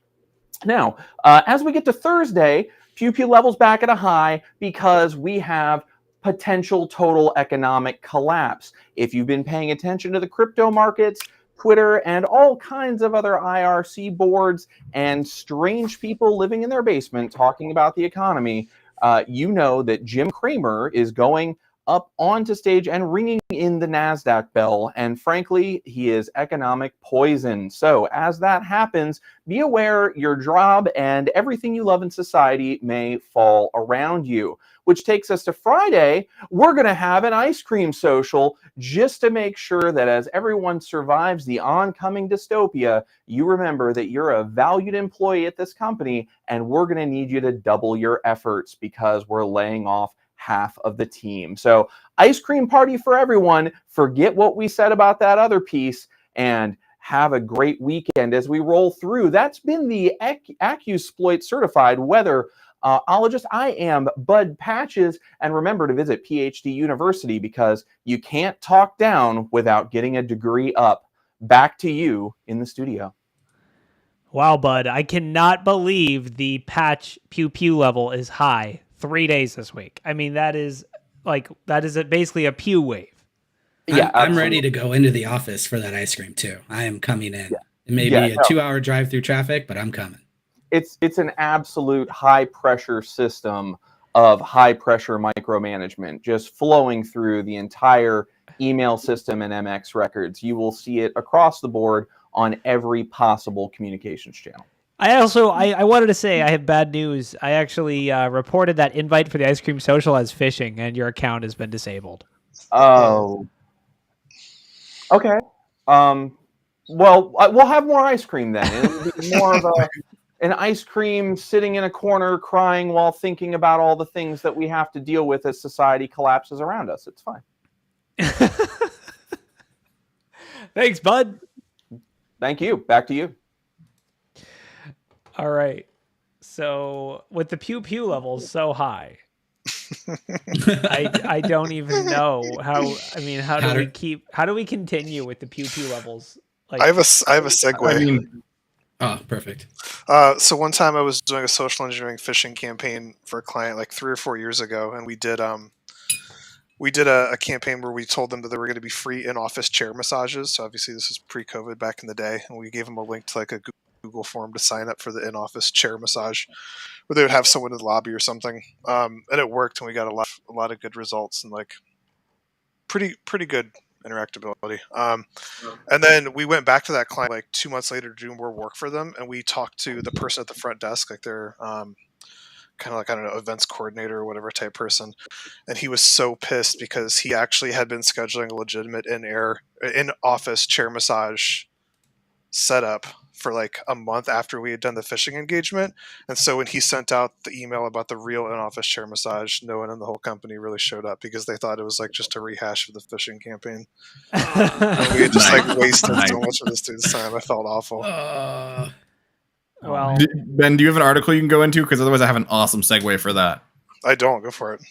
Now, as we get to Thursday, pew pew levels back at a high because we have potential total economic collapse. If you've been paying attention to the crypto markets, Twitter, and all kinds of other IRC boards and strange people living in their basement talking about the economy, you know that Jim Cramer is going up onto stage and ringing in the NASDAQ bell. And frankly, he is economic poison. So as that happens, be aware your job and everything you love in society may fall around you. Which takes us to Friday. We're going to have an ice cream social just to make sure that as everyone survives the oncoming dystopia, you remember that you're a valued employee at this company, and we're going to need you to double your efforts because we're laying off half of the team. So ice cream party for everyone. Forget what we said about that other piece and have a great weekend as we roll through. That's been the AccuSploit certified weather ologist. I am Bud Patches, and remember to visit PhD University because you can't talk down without getting a degree up. Back to you in the studio. Wow, Bud, I cannot believe the patch pew pew level is high 3 days this week. I mean, that is basically a pew wave. Yeah, I'm ready to go into the office for that ice cream too. I am coming in. Yeah. It may be a 2-hour drive through traffic, but I'm coming. It's an absolute high pressure system of high pressure micromanagement just flowing through the entire email system and MX records. You will see it across the board on every possible communications channel. I wanted to say I have bad news. I actually reported that invite for the ice cream social as phishing, and your account has been disabled. Oh. Okay. Well, we'll have more ice cream then. It'll be more of an ice cream sitting in a corner crying while thinking about all the things that we have to deal with as society collapses around us. It's fine. Thanks, Bud. Thank you. Back to you. All right. So with the pew pew levels so high, I don't even know how. I mean, how do we continue with the pew pew levels? Like, I have a segue. I mean, oh, perfect. So one time I was doing a social engineering phishing campaign for a client like 3 or 4 years ago, and we did a campaign where we told them that there were going to be free in-office chair massages. So obviously this is pre-COVID back in the day, and we gave them a link to like a Google form to sign up for the in-office chair massage, where they would have someone in the lobby or something. And it worked, and we got a lot of good results and like pretty good interactability. And then we went back to that client like 2 months later to do more work for them, and we talked to the person at the front desk, like their kind of like, I don't know, events coordinator or whatever type person. And he was so pissed because he actually had been scheduling a legitimate in-office chair massage setup for like a month after we had done the phishing engagement. And so when he sent out the email about the real in-office chair massage, no one in the whole company really showed up because they thought it was like just a rehash of the phishing campaign. And we had just like wasted so much of this dude's time. I felt awful. Well, Ben, do you have an article you can go into? Because otherwise I have an awesome segue for that. I don't. Go for it.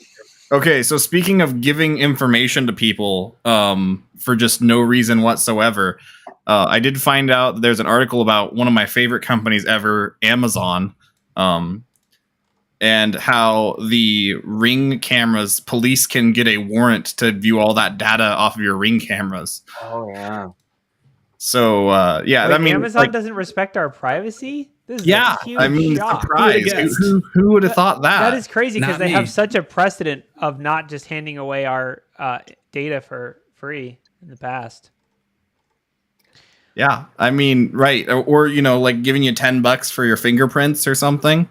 Okay, so speaking of giving information to people for just no reason whatsoever, I did find out that there's an article about one of my favorite companies ever, Amazon, and how the Ring cameras, police can get a warrant to view all that data off of your Ring cameras. Oh, yeah. So, yeah, wait, that means Amazon doesn't respect our privacy? This is yeah, a huge I mean, shock. surprise. Who would have thought that? That is crazy because Not they me. have such a precedent of not just handing away our data for free in the past. Yeah, I mean, right. Or you know, like giving you $10 for your fingerprints or something.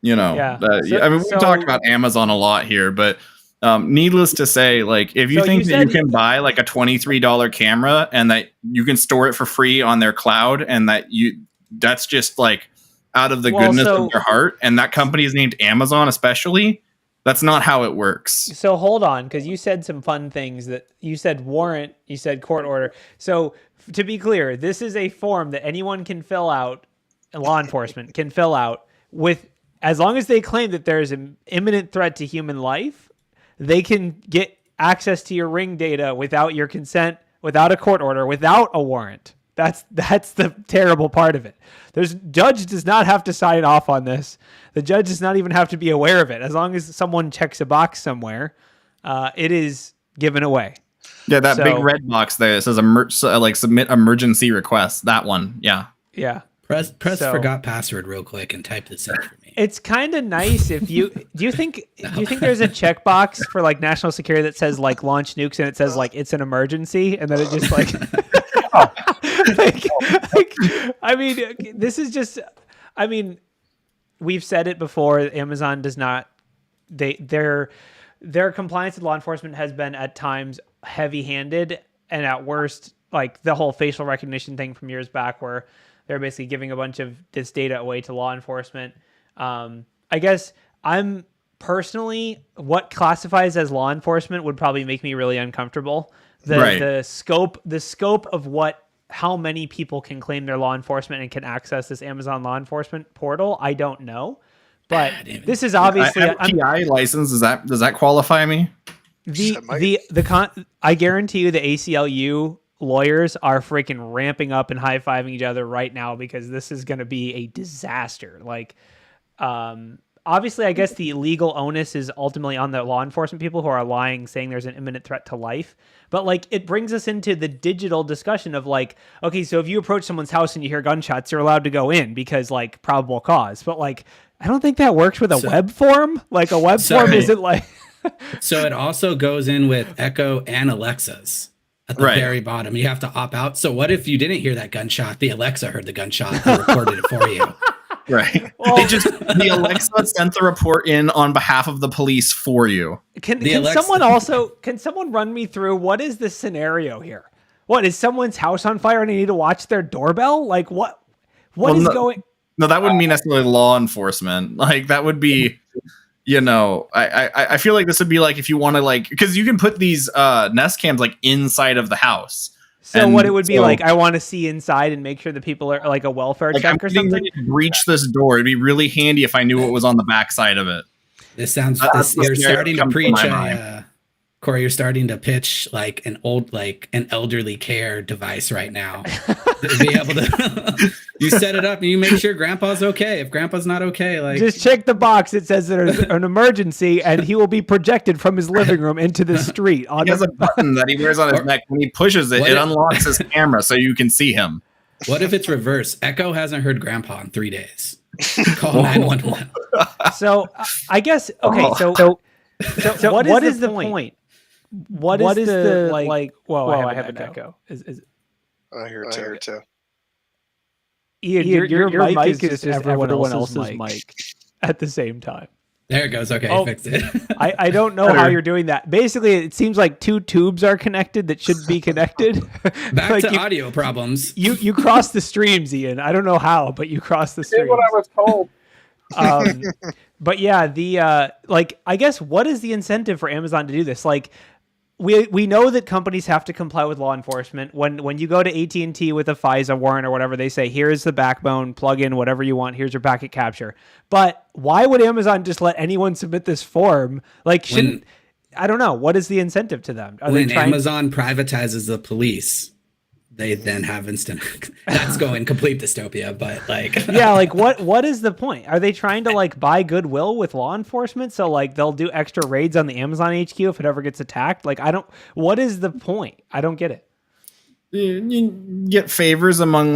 You know, Yeah. I mean, we talk about Amazon a lot here, but needless to say, like if you So think you that you said- can buy like a $23 camera and that you can store it for free on their cloud and that's just like out of the goodness of their heart, and that company is named Amazon especially, that's not how it works. So hold on, because you said some fun things. That you said warrant, you said court order. So to be clear, this is a form that anyone can fill out, law enforcement can fill out with, as long as they claim that there is an imminent threat to human life, they can get access to your Ring data without your consent, without a court order, without a warrant. That's the terrible part of it. Judge does not have to sign off on this. The judge does not even have to be aware of it. As long as someone checks a box somewhere, it is given away. Yeah, that big red box there that says like submit emergency request. That one, yeah. Yeah. Press forgot password real quick and type this in for me. It's kind of nice if you do you think there's a checkbox for like national security that says like launch nukes and it says like it's an emergency and then it just like I mean, this is just, I mean, we've said it before. Amazon does not, their compliance with law enforcement has been at times heavy-handed, and at worst, like the whole facial recognition thing from years back, where they're basically giving a bunch of this data away to law enforcement. I guess I'm personally, what classifies as law enforcement would probably make me really uncomfortable. The scope of how many people can claim they're law enforcement and can access this Amazon law enforcement portal, I don't know. But this is obviously a PI license. Does that qualify me? I guarantee you the ACLU lawyers are freaking ramping up and high-fiving each other right now because this is going to be a disaster. Like, obviously, I guess the legal onus is ultimately on the law enforcement people who are lying, saying there's an imminent threat to life. But like, it brings us into the digital discussion of like, okay, so if you approach someone's house and you hear gunshots, you're allowed to go in because like probable cause. But like, I don't think that works with a web form. Like a web form isn't like. So it also goes in with Echo and Alexa's at the very bottom. You have to opt out. So what if you didn't hear that gunshot? The Alexa heard the gunshot and recorded it for you. Right. Well, the Alexa sent the report in on behalf of the police for you. Can someone run me through what is the scenario here? What is someone's house on fire and they need to watch their doorbell? Like what is going? No, that wouldn't mean necessarily law enforcement. Like that would be, you know, I feel like this would be like if you want to like, because you can put these Nest cams like inside of the house. So what it would be like, I want to see inside and make sure the people are like a welfare check or something. Breach this door. It'd be really handy if I knew what was on the back side of it. This sounds. You're starting to preach. Corey, you're starting to pitch like an elderly care device right now. To be able to, you set it up and you make sure Grandpa's okay. If Grandpa's not okay, like just check the box. It says there's an emergency, and he will be projected from his living room into the street. He has a button that he wears on his neck. When he pushes it, it unlocks his camera so you can see him. What if it's reverse? Echo hasn't heard Grandpa in 3 days. Call 911. So I guess okay. So what is the point? What is the like? Whoa, I have an echo. I hear it too. Ian, your mic is just everyone else's mic at the same time. There it goes. Okay, fixed it. I don't know how you're doing that. Basically, it seems like two tubes are connected that should be connected. Back like to audio problems. You cross the streams, Ian. I don't know how, but you cross the streams. Did what I was told. But yeah, the I guess what is the incentive for Amazon to do this? Like, we know that companies have to comply with law enforcement. When you go to AT&T with a FISA warrant or whatever, they say, here's the backbone, plug in whatever you want, here's your packet capture. But why would Amazon just let anyone submit this form? Like, I don't know. What is the incentive to them? When Amazon privatizes the police, they then have instant. That's going complete dystopia, but like, yeah, like what is the point? Are they trying to like buy goodwill with law enforcement? So like they'll do extra raids on the Amazon HQ if it ever gets attacked. Like what is the point? I don't get it. You get favors among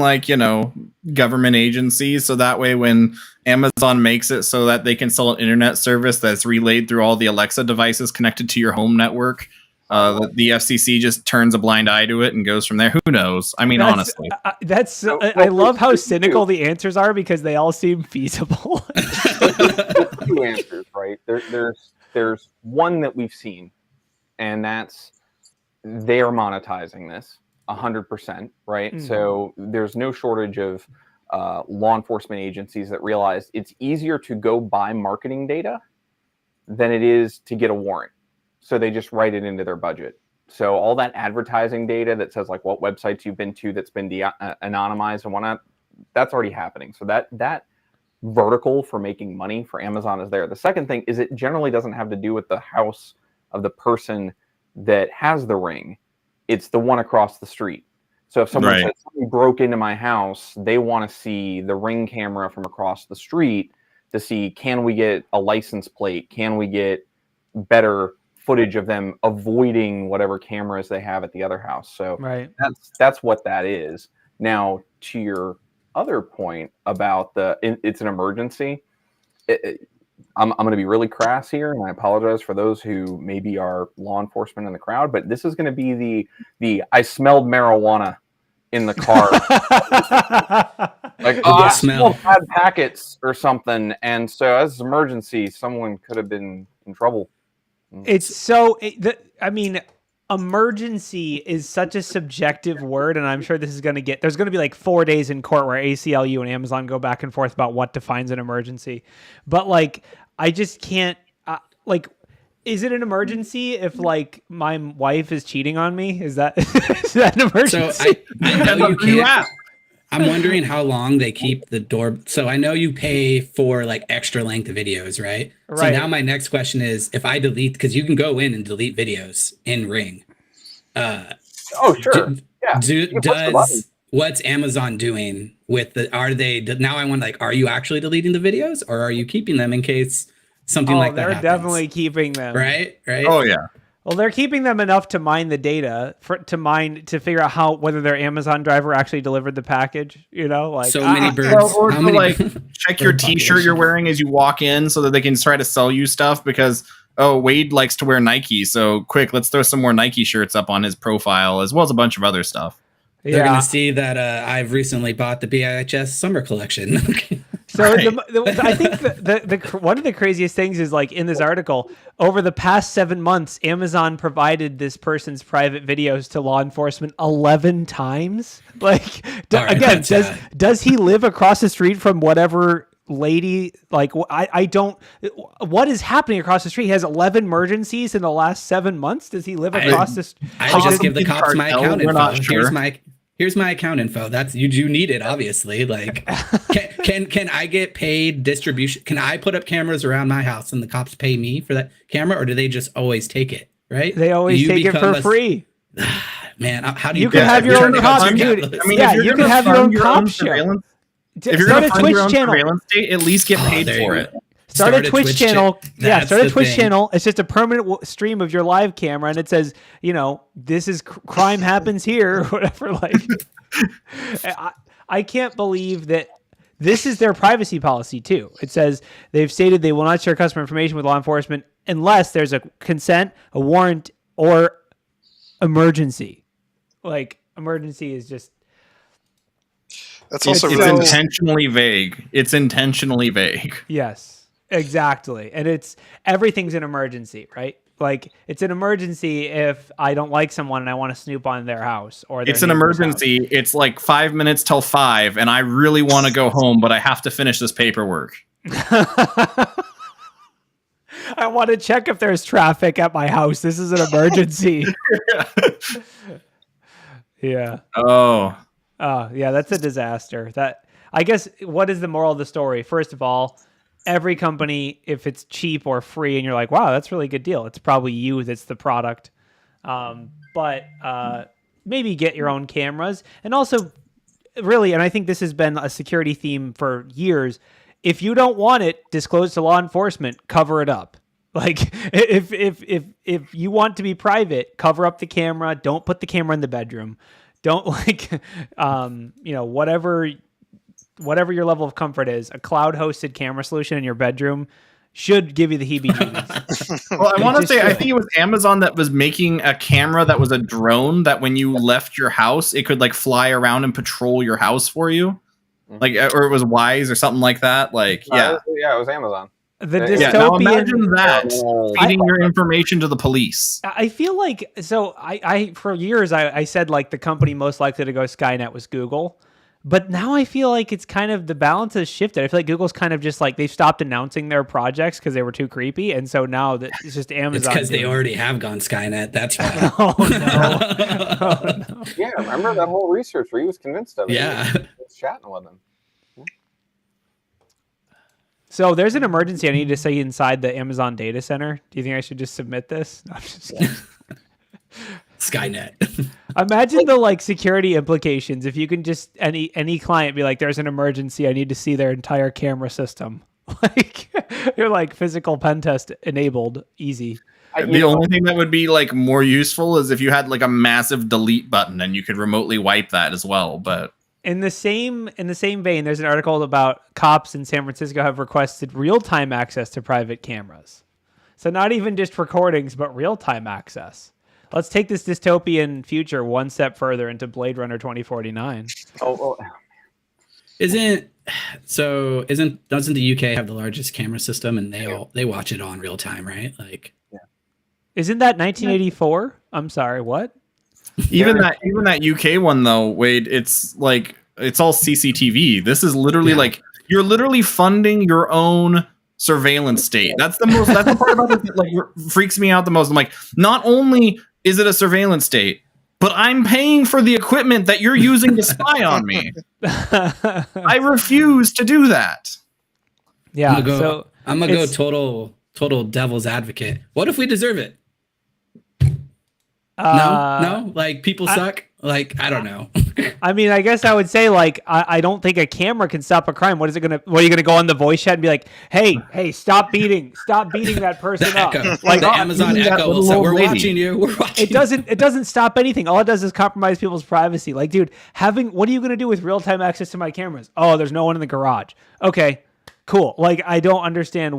government agencies, so that way when Amazon makes it so that they can sell an internet service that's relayed through all the Alexa devices connected to your home network. The FCC just turns a blind eye to it and goes from there. Who knows? I mean, honestly, I love how cynical the answers are because they all seem feasible. There's two answers, right? There's one that we've seen, and that's they are monetizing this 100%, right? Mm-hmm. So there's no shortage of law enforcement agencies that realize it's easier to go buy marketing data than it is to get a warrant. So they just write it into their budget. So all that advertising data that says like what websites you've been to that's been anonymized and whatnot, that's already happening. So that vertical for making money for Amazon is there. The second thing is it generally doesn't have to do with the house of the person that has the ring. It's the one across the street. So if someone says somebody broke into my house, they want to see the ring camera from across the street to see, can we get a license plate? Can we get better footage of them avoiding whatever cameras they have at the other house? So that's what that is. Now, to your other point about it's an emergency, I'm going to be really crass here, and I apologize for those who maybe are law enforcement in the crowd, but this is going to be the I smelled marijuana in the car. Like, I smelled bad packets or something, and so as an emergency, someone could have been in trouble. It's so, emergency is such a subjective word, and I'm sure there's going to be like 4 days in court where ACLU and Amazon go back and forth about what defines an emergency. But like, I just can't, is it an emergency if like my wife is cheating on me? Is that an emergency? So I know you can't. I'm wondering how long they keep the door. So I know you pay for like extra length videos, right? So now my next question is, if I delete, because you can go in and delete videos in Ring. Sure. What's Amazon doing with now I want are you actually deleting the videos or are you keeping them in case something like that happens? They're definitely keeping them. Right? Oh yeah. Well, they're keeping them enough to mine the data to figure out whether their Amazon driver actually delivered the package. So many birds. Check your T-shirt you're wearing as you walk in, so that they can try to sell you stuff. Because Wade likes to wear Nike, so quick, let's throw some more Nike shirts up on his profile, as well as a bunch of other stuff. They're going to see that I've recently bought the BHIS summer collection. So I think the one of the craziest things is like in this article, over the past 7 months, Amazon provided this person's private videos to law enforcement 11 times. Like, does he live across the street from whatever lady? Like, I don't. What is happening across the street? He has 11 emergencies in the last 7 months. Does he live across the street? I just give the cops my account info. Here's my account info. That's you do need it, obviously. Like, can I get paid distribution? Can I put up cameras around my house and the cops pay me for that camera, or do they just always take it? Right? They always take it for free. Man, how do you? You can have your own cops, dude. You can have your own cop show. If you're going to fund your own surveillance state, at least get paid for it. Start a Twitch channel. Start a Twitch channel. It's just a permanent stream of your live camera, and it says, this is crime happens here, or whatever. Like, I can't believe that this is their privacy policy too. It says they've stated they will not share customer information with law enforcement unless there's a consent, a warrant, or emergency. Like, emergency is just. That's also it's intentionally vague. It's intentionally vague. Yes. Exactly. And everything's an emergency, right? Like it's an emergency if I don't like someone and I want to snoop on their house or their it's an neighbor's emergency. house. It's like 5 minutes till 5 and I really want to go home, but I have to finish this paperwork. I want to check if there's traffic at my house. This is an emergency. Yeah. Oh, yeah, that's a disaster. That I guess what is the moral of the story? First of all, every company, if it's cheap or free and you're like, wow, that's a really good deal, it's probably you that's the product. But maybe get your own cameras. And also, really, and I think this has been a security theme for years, if you don't want it disclosed to law enforcement, cover it up. Like if you want to be private, cover up the camera. Don't put the camera in the bedroom. Don't whatever your level of comfort is, a cloud hosted camera solution in your bedroom should give you the heebie-jeebies. Well, I want to say, I think it was Amazon that was making a camera that was a drone that when you left your house, it could like fly around and patrol your house for you. Like, or it was Wise or something like that. Like, yeah. Yeah, it was Amazon. The Now dystopian. imagine that feeding your information to the police. I feel like, so I for years I said like the company most likely to go Skynet was Google. But now I feel like it's kind of, the balance has shifted. I feel like Google's kind of just like, they've stopped announcing their projects because they were too creepy. And so now that it's just Amazon. It's because they already have gone Skynet. That's why. Oh, no. Oh, no. Yeah, remember that whole research where he was convinced of it? Yeah. He was chatting with him. So there's an emergency I need to say inside the Amazon data center. Do you think I should just submit this? No, I'm just kidding. Skynet. Imagine the like security implications if you can just any client be like, there's an emergency, I need to see their entire camera system. Like you're like physical pen test enabled, easy. The only thing that would be like more useful is if you had like a massive delete button and you could remotely wipe that as well. But in the same vein, there's an article about cops in San Francisco have requested real-time access to private cameras. So not even just recordings, but real-time access. Let's take this dystopian future one step further into Blade Runner 2049. Doesn't the UK have the largest camera system and they watch it on real time, right? Like, isn't that 1984? I'm sorry, what? Even that UK one though, Wade, it's like it's all CCTV. This is literally like you're literally funding your own surveillance state. That's the part about it that like freaks me out the most. I'm like, not only is it a surveillance state, but I'm paying for the equipment that you're using to spy on me. I refuse to do that. Yeah, I'm gonna go total devil's advocate. What if we deserve it? No, like people suck. Like, I don't know. I mean, I guess I would say like I don't think a camera can stop a crime. What are you gonna go on the voice chat and be like, hey, stop beating that person up? Like the Amazon Echo will say, we're watching you. We're watching. It doesn't stop anything. All it does is compromise people's privacy. Like, dude, what are you gonna do with real time access to my cameras? Oh, there's no one in the garage. Okay, cool. Like, I don't understand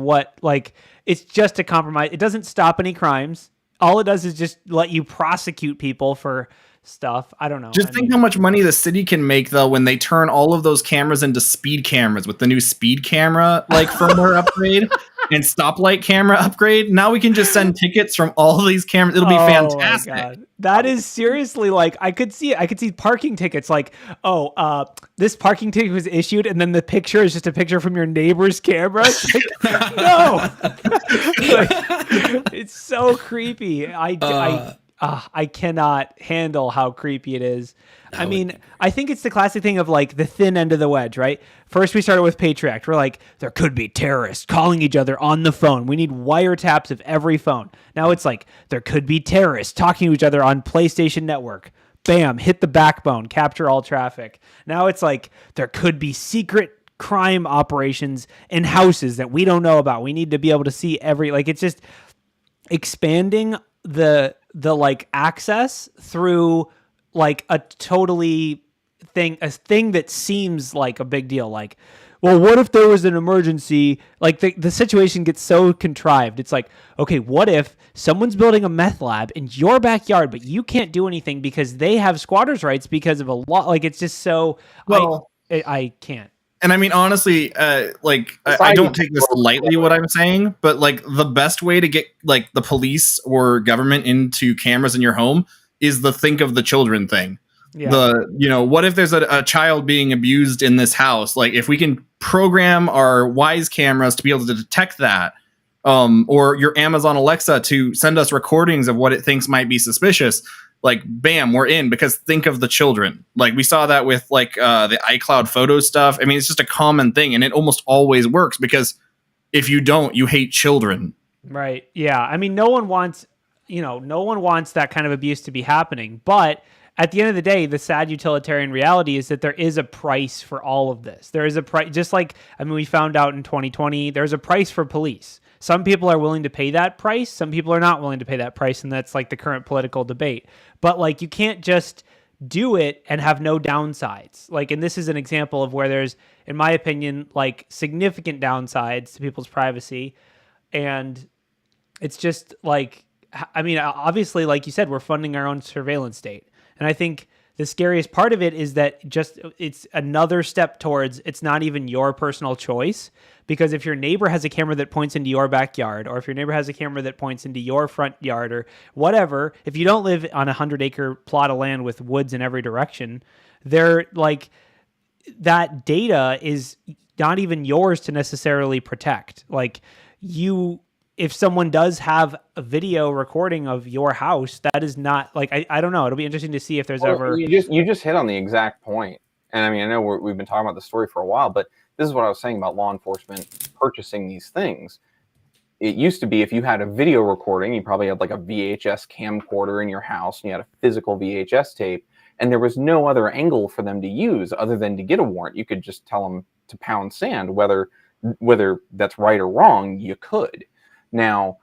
it's just a compromise. It doesn't stop any crimes. All it does is just let you prosecute people for stuff. I don't know. Just think how much money the city can make though when they turn all of those cameras into speed cameras with the new speed camera like firmware upgrade and stoplight camera upgrade. Now we can just send tickets from all of these cameras. It'll be fantastic. My God. That is seriously like I could see parking tickets like, this parking ticket was issued and then the picture is just a picture from your neighbor's camera. It's like, no. It's so creepy. I cannot handle how creepy it is. I mean, I think it's the classic thing of like the thin end of the wedge, right? First, we started with Patriot. We're like, there could be terrorists calling each other on the phone. We need wiretaps of every phone. Now it's like, there could be terrorists talking to each other on PlayStation Network. Bam, hit the backbone, capture all traffic. Now it's like, there could be secret crime operations in houses that we don't know about. We need to be able to see it's just expanding the like access through like a thing that seems like a big deal. Like, well, what if there was an emergency? Like the situation gets so contrived. It's like, okay, what if someone's building a meth lab in your backyard, but you can't do anything because they have squatters' rights because of a law? Like, it's just so, I can't. And I mean, honestly, like I don't take this lightly what I'm saying, but like the best way to get like the police or government into cameras in your home is the think of the children thing. Yeah. What if there's a child being abused in this house? Like if we can program our WISE cameras to be able to detect that, or your Amazon Alexa to send us recordings of what it thinks might be suspicious, like bam, we're in, because think of the children. Like we saw that with like the iCloud photo stuff. I mean, it's just a common thing, and it almost always works because if you don't, you hate children. Right. Yeah. I mean, no one wants that kind of abuse to be happening. But at the end of the day, the sad utilitarian reality is that there is a price for all of this. There is a price, just like, I mean, we found out in 2020, there's a price for police. Some people are willing to pay that price. Some people are not willing to pay that price. And that's like the current political debate. But like, you can't just do it and have no downsides. Like, and this is an example of where there's, in my opinion, like significant downsides to people's privacy. And it's just like, I mean, obviously, like you said, we're funding our own surveillance state. And I think the scariest part of it is that it's another step towards, it's not even your personal choice. Because if your neighbor has a camera that points into your backyard, or if your neighbor has a camera that points into your front yard or whatever, if you don't live on 100-acre plot of land with woods in every direction, they're like, that data is not even yours to necessarily protect. Like if someone does have a video recording of your house, that is not like, I don't know. It'll be interesting to see if there's ever. You just hit on the exact point. And I mean, I know we've been talking about the story for a while, but this is what I was saying about law enforcement purchasing these things. It used to be if you had a video recording, you probably had like a VHS camcorder in your house and you had a physical VHS tape, and there was no other angle for them to use other than to get a warrant. You could just tell them to pound sand, whether that's right or wrong, you could. Now,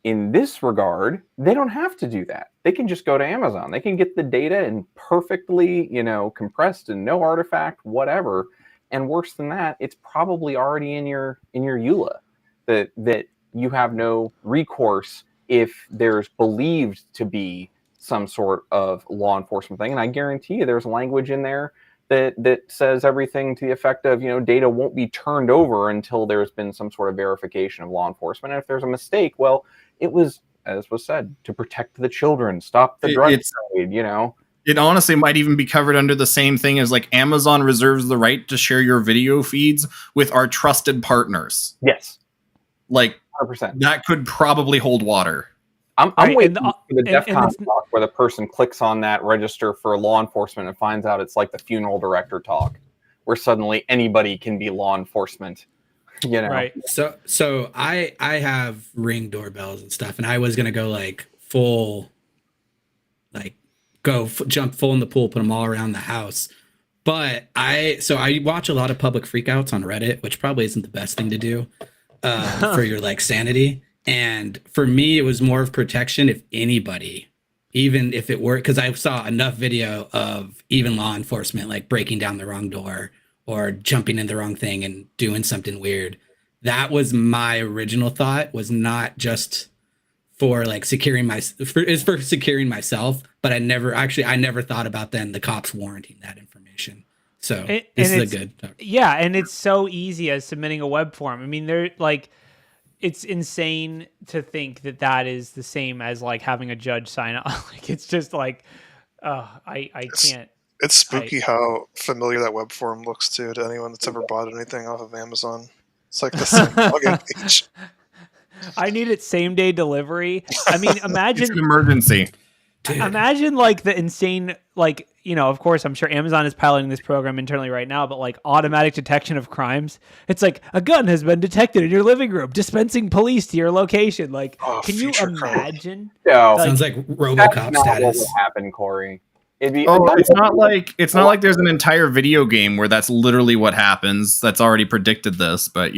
in this regard, they don't have to do that. They can just go to Amazon. They can get the data and perfectly, compressed and no artifact, whatever. And worse than that, it's probably already in your EULA that you have no recourse if there's believed to be some sort of law enforcement thing. And I guarantee you there's language in there that says everything to the effect of, data won't be turned over until there's been some sort of verification of law enforcement. And if there's a mistake, well, it was, as was said, to protect the children, stop the drug trade, It honestly might even be covered under the same thing as like Amazon reserves the right to share your video feeds with our trusted partners. Yes. Like 100%. That could probably hold water. I'm waiting for the DEF CON talk where the person clicks on that register for law enforcement and finds out it's like the funeral director talk, where suddenly anybody can be law enforcement. Right. So I have Ring doorbells and stuff, and I was gonna go like full, like jump full in the pool, put them all around the house. But I watch a lot of public freakouts on Reddit, which probably isn't the best thing to do for your like sanity. And for me, it was more of protection if anybody, even if it were, because I saw enough video of even law enforcement like breaking down the wrong door or jumping in the wrong thing and doing something weird. That was my original thought, was not just for like for securing myself, but I never thought about then the cops warranting that information. So this is a good talk. Yeah, and it's so easy as submitting a web form. I mean, they're like, it's insane to think that is the same as like having a judge sign off. Like, it's just like, I can't. It's spooky how familiar that web form looks to anyone that's ever bought anything off of Amazon. It's like the same login page. I need it same day delivery. I mean, imagine it's an emergency. Dude. Imagine like the insane, like, of course, I'm sure Amazon is piloting this program internally right now, but like automatic detection of crimes. It's like a gun has been detected in your living room, dispensing police to your location. Like, can you imagine? Yeah, sounds like RoboCop status. What will happen, Corey? It's not like there's an entire video game where that's literally what happens. That's already predicted this, but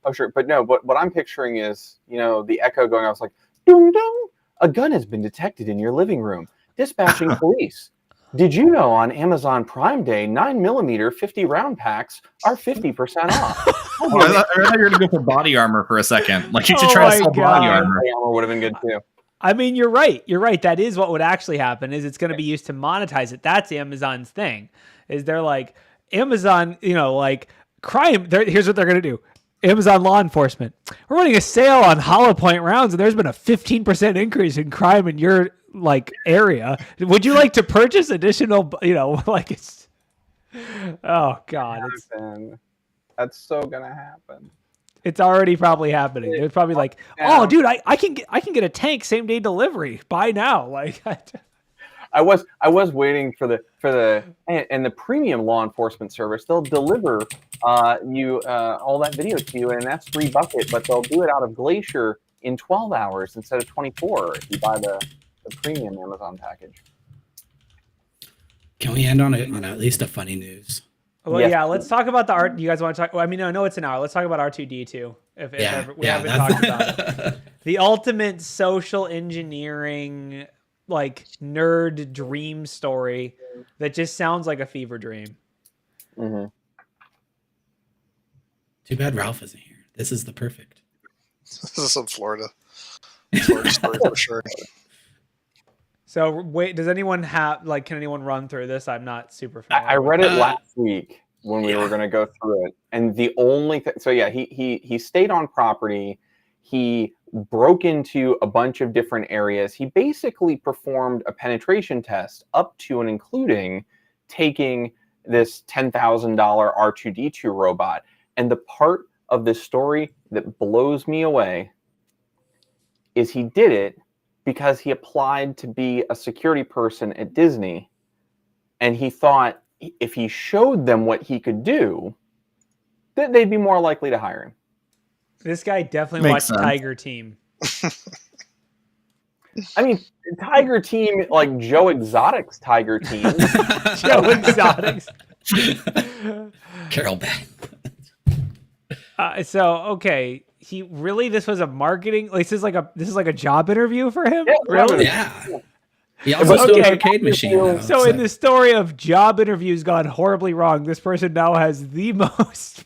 Oh, sure. But no, what I'm picturing is, the echo going off like, ding, ding, a gun has been detected in your living room. Dispatching police. Did you know on Amazon Prime Day, 9mm 50 round packs are 50% off? I thought you were going to go for body armor for a second. Like, you should try to sell body armor. Body armor would have been good too. I mean, you're right. That is what would actually happen, is it's going to be used to monetize it. That's Amazon's thing, is they're like, Amazon, like, crime. Here's what they're going to do. Amazon law enforcement. We're running a sale on hollow point rounds, and there's been a 15% increase in crime in your area. Would you like to purchase additional? It's. Oh God, that's so gonna happen. It's already probably happening. It's probably like, oh, dude, I can get a tank same day delivery. Buy now. I was waiting for the premium law enforcement service. They'll deliver you all that video to you, and that's $3, but they'll do it out of Glacier in 12 hours instead of 24 if you buy the premium Amazon package. Can we end on at least a funny news? Well, yes. Yeah, let's talk about the art. You guys want to talk? Well, I mean, I know it's an hour. Let's talk about R2D2. If we haven't talked about it. The ultimate social engineering, nerd dream story that just sounds like a fever dream. Mm-hmm. Too bad Ralph isn't here. This is the perfect. This is some Florida story for sure. So wait, does anyone have can anyone run through this? I'm not super familiar. I read it last week when we were going to go through it, and the only thing. So yeah, he stayed on property. He broke into a bunch of different areas. He basically performed a penetration test up to and including taking this $10,000 R2D2 robot. And the part of this story that blows me away is he did it because he applied to be a security person at Disney, and he thought if he showed them what he could do, that they'd be more likely to hire him. This guy definitely watched Tiger Team. I mean, Tiger Team, like Joe Exotic's Tiger Team. Joe Exotic's. Carol Beth. Okay. This was a marketing. This is like a job interview for him. Yeah, really? Yeah. He also stole an arcade machine. So in the story of job interviews gone horribly wrong, this person now has the most.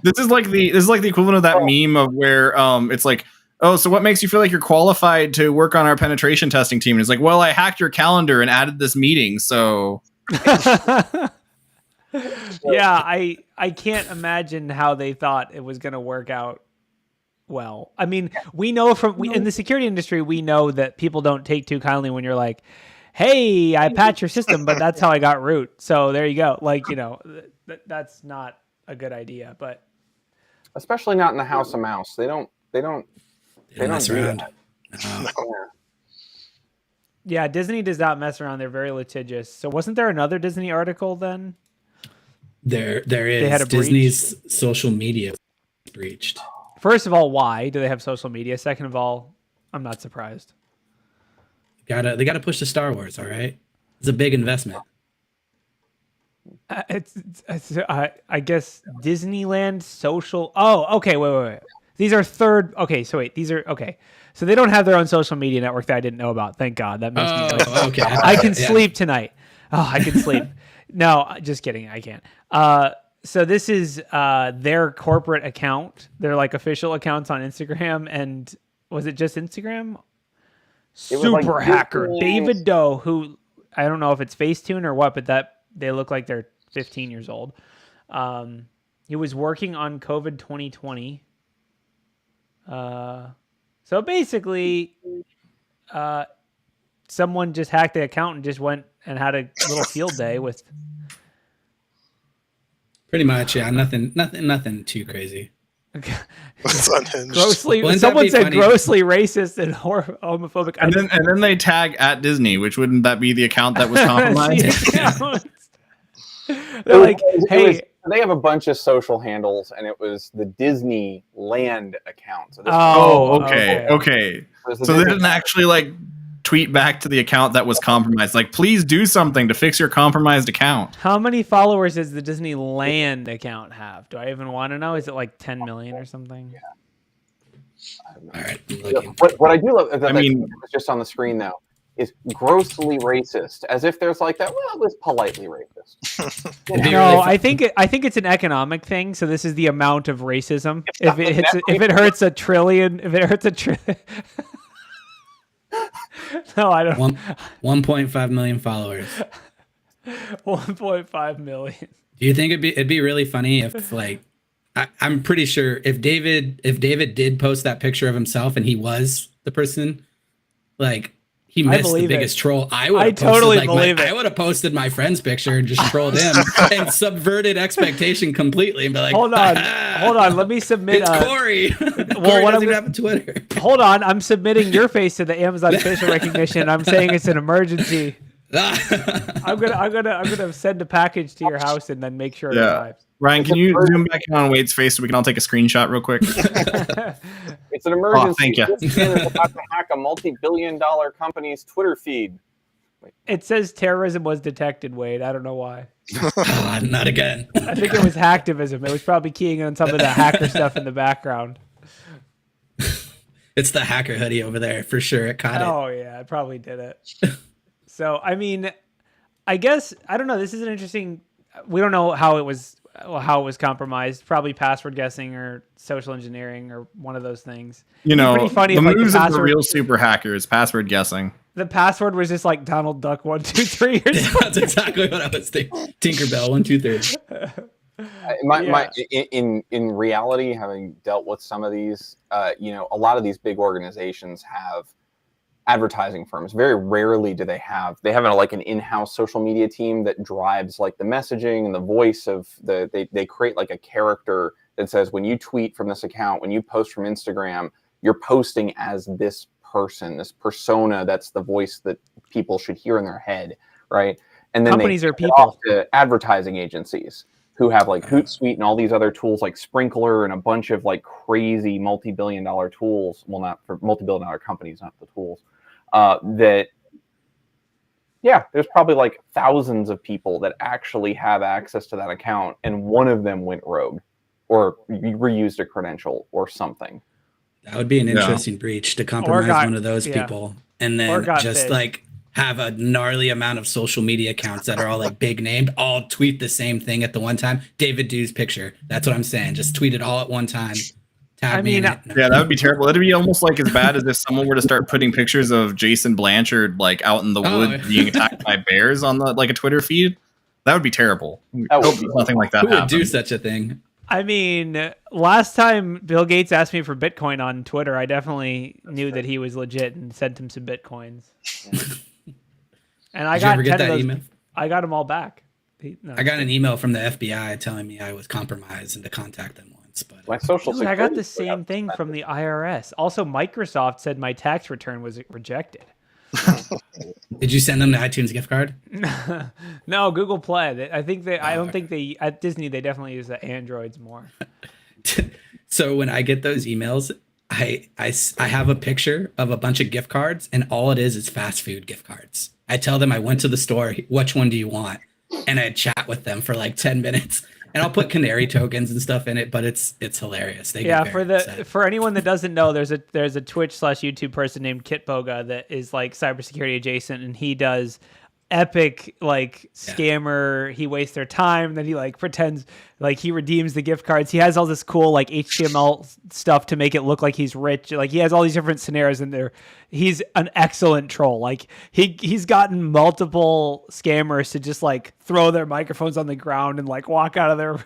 This is like the equivalent of that meme of where it's like, oh, so what makes you feel like you're qualified to work on our penetration testing team? And it's like, well, I hacked your calendar and added this meeting, so. Yeah, I can't imagine how they thought it was going to work out well. I mean, we know in the security industry, we know that people don't take too kindly when you're like, hey, I patched your system, but that's how I got root. So there you go. That's not a good idea, but especially not in the House of Mouse. They don't mess do around. that. No. Yeah, Disney does not mess around. They're very litigious. So wasn't there another Disney article then? There is. They had a Disney's social media breached. First of all, why do they have social media? Second of all, I'm not surprised. They gotta push the Star Wars. All right, it's a big investment. I guess Disneyland social. Oh, okay. Wait. These are third. Okay, so wait. These are okay. So they don't have their own social media network that I didn't know about. Thank God. That makes me. Okay. I can sleep tonight. Oh, I can sleep. No, just kidding. I can't. So this is their corporate account. They're official accounts on Instagram. And was it just Instagram? Super hacker David Doe, who I don't know if it's Facetune or what, but that they look like they're 15 years old. He was working on COVID 2020. So basically, someone just hacked the account and just went and had a little field day with. Pretty much, yeah. Nothing too crazy. It's unhinged. Someone said funny? Grossly racist and homophobic. And then they tag at Disney, which wouldn't that be the account that was compromised? They're like, hey. They have a bunch of social handles, and it was the Disneyland account. So okay. So they didn't actually tweet back to the account that was compromised. Please do something to fix your compromised account. How many followers does the Disneyland account have? Do I even want to know? Is it 10 million or something? Yeah. All right. I'm looking. What I do love, it's just on the screen though, is grossly racist, as if there's that. Well, it was politely racist. No, I think it's an economic thing. So this is the amount of racism. If it hurts a trillion. No, I don't. 1.5 million followers. 1.5 million. Do you think it'd be really funny if like I'm pretty sure if David did post that picture of himself and he was the person, like he missed the biggest troll. I totally believe it. I would have posted my friend's picture and just trolled him and subverted expectation completely and be like, hold on, let me submit. It's Corey. Well, what doesn't have a Twitter. Hold on, I'm submitting your face to the Amazon facial recognition. I'm saying it's an emergency. I'm gonna send a package to your house and then make sure it arrives. Ryan, can you zoom back in on Wade's face so we can all take a screenshot real quick? It's an emergency. Oh, thank you. This man is about to hack a multi-billion-dollar company's Twitter feed. It says terrorism was detected, Wade. I don't know why. Not again. I think it was hacktivism. It was probably keying on some of the hacker stuff in the background. It's the hacker hoodie over there for sure. It caught it. Oh yeah, it probably did it. So I mean, I guess I don't know. This is an interesting. We don't know how it was compromised. Probably password guessing or social engineering or one of those things. You know, pretty funny the if, like, moves the of password, the real super hackers, password guessing. The password was just like Donald Duck 123 or something. That's exactly what I was thinking. Tinkerbell 123. In reality, having dealt with some of these, a lot of these big organizations have advertising firms. Very rarely do they have an in-house social media team that drives like the messaging and the voice of they create like a character that says, when you tweet from this account, when you post from Instagram, you're posting as this person, this persona. That's the voice that people should hear in their head, right? And then companies they are people. To advertising agencies who have like Hootsuite and all these other tools like Sprinkler and a bunch of like crazy multi-billion-dollar tools. Well, not for multi-billion-dollar companies, not the tools. There's probably like thousands of people that actually have access to that account, and one of them went rogue or reused a credential or something. That would be an interesting breach to compromise one of those people, and then just like have a gnarly amount of social media accounts that are all like big named, all tweet the same thing at the one time. David Du's picture. That's what I'm saying. Just tweet it all at one time. Yeah, that would be terrible. It'd be almost like as bad as if someone were to start putting pictures of Jason Blanchard like out in the woods being attacked by bears on the like a Twitter feed. That would be terrible. Nothing like that. Who would do such a thing? I mean, last time Bill Gates asked me for Bitcoin on Twitter, I definitely knew that he was legit and sent him some Bitcoins. And I got 10 of those. Email? I got them all back. I got an email from the FBI telling me I was compromised and to contact them once. But my social I got the same thing from the IRS. Also, Microsoft said my tax return was rejected. Did you send them the iTunes gift card? No, Google Play. I think they. I don't think they at Disney. They definitely use the Androids more. So when I get those emails, I have a picture of a bunch of gift cards, and all it is fast food gift cards. I tell them I went to the store. Which one do you want? And I chat with them for like 10 minutes. And I'll put canary tokens and stuff in it, but it's hilarious. For anyone that doesn't know, there's a Twitch/YouTube person named Kitboga that is like cybersecurity adjacent, and he does epic like scammer. He wastes their time, then he like pretends like he redeems the gift cards. He has all this cool like HTML stuff to make it look like he's rich. Like he has all these different scenarios in there. He's an excellent troll. Like he's gotten multiple scammers to just like throw their microphones on the ground and like walk out of their.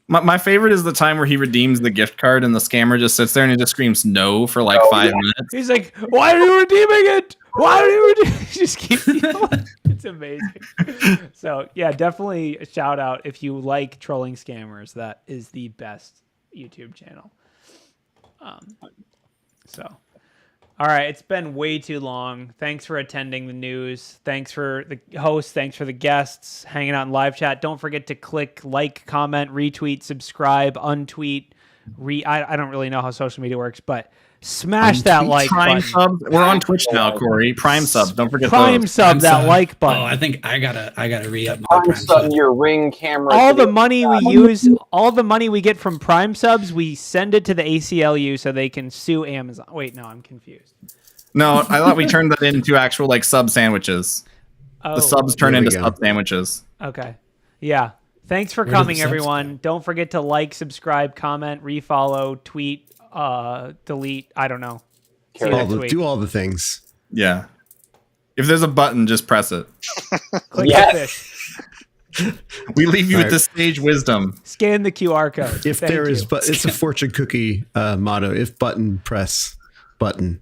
My favorite is the time where he redeems the gift card and the scammer just sits there and he just screams no for like 5 minutes. He's like, "Why are you redeeming it? Why are you redeeming?" Just keep yelling. It's amazing. So yeah, definitely a shout out if you like trolling scammers. That is the best YouTube channel. All right, it's been way too long. Thanks for attending the news. Thanks for the hosts. Thanks for the guests hanging out in live chat. Don't forget to click like, comment, retweet, subscribe, untweet. I don't really know how social media works, but smash that like button. Subs. We're on Twitch now, Corey. Prime subs. Don't forget Prime sub that like button. Oh, I think I gotta re-up my Prime sub. Your Ring camera. All the money we get from Prime subs, we send it to the ACLU so they can sue Amazon. Wait, no, I'm confused. No, I thought we turned that into actual like sub sandwiches. The subs turn into sub sandwiches. Okay. Yeah. Thanks for coming, everyone. Don't forget to like, subscribe, comment, refollow, tweet, delete. I don't know. Do all the things. Yeah. If there's a button, just press it. Click the fish. We leave you with the sage wisdom. Scan the QR code. If Thank there you. is, but it's a fortune cookie motto. If button, press button.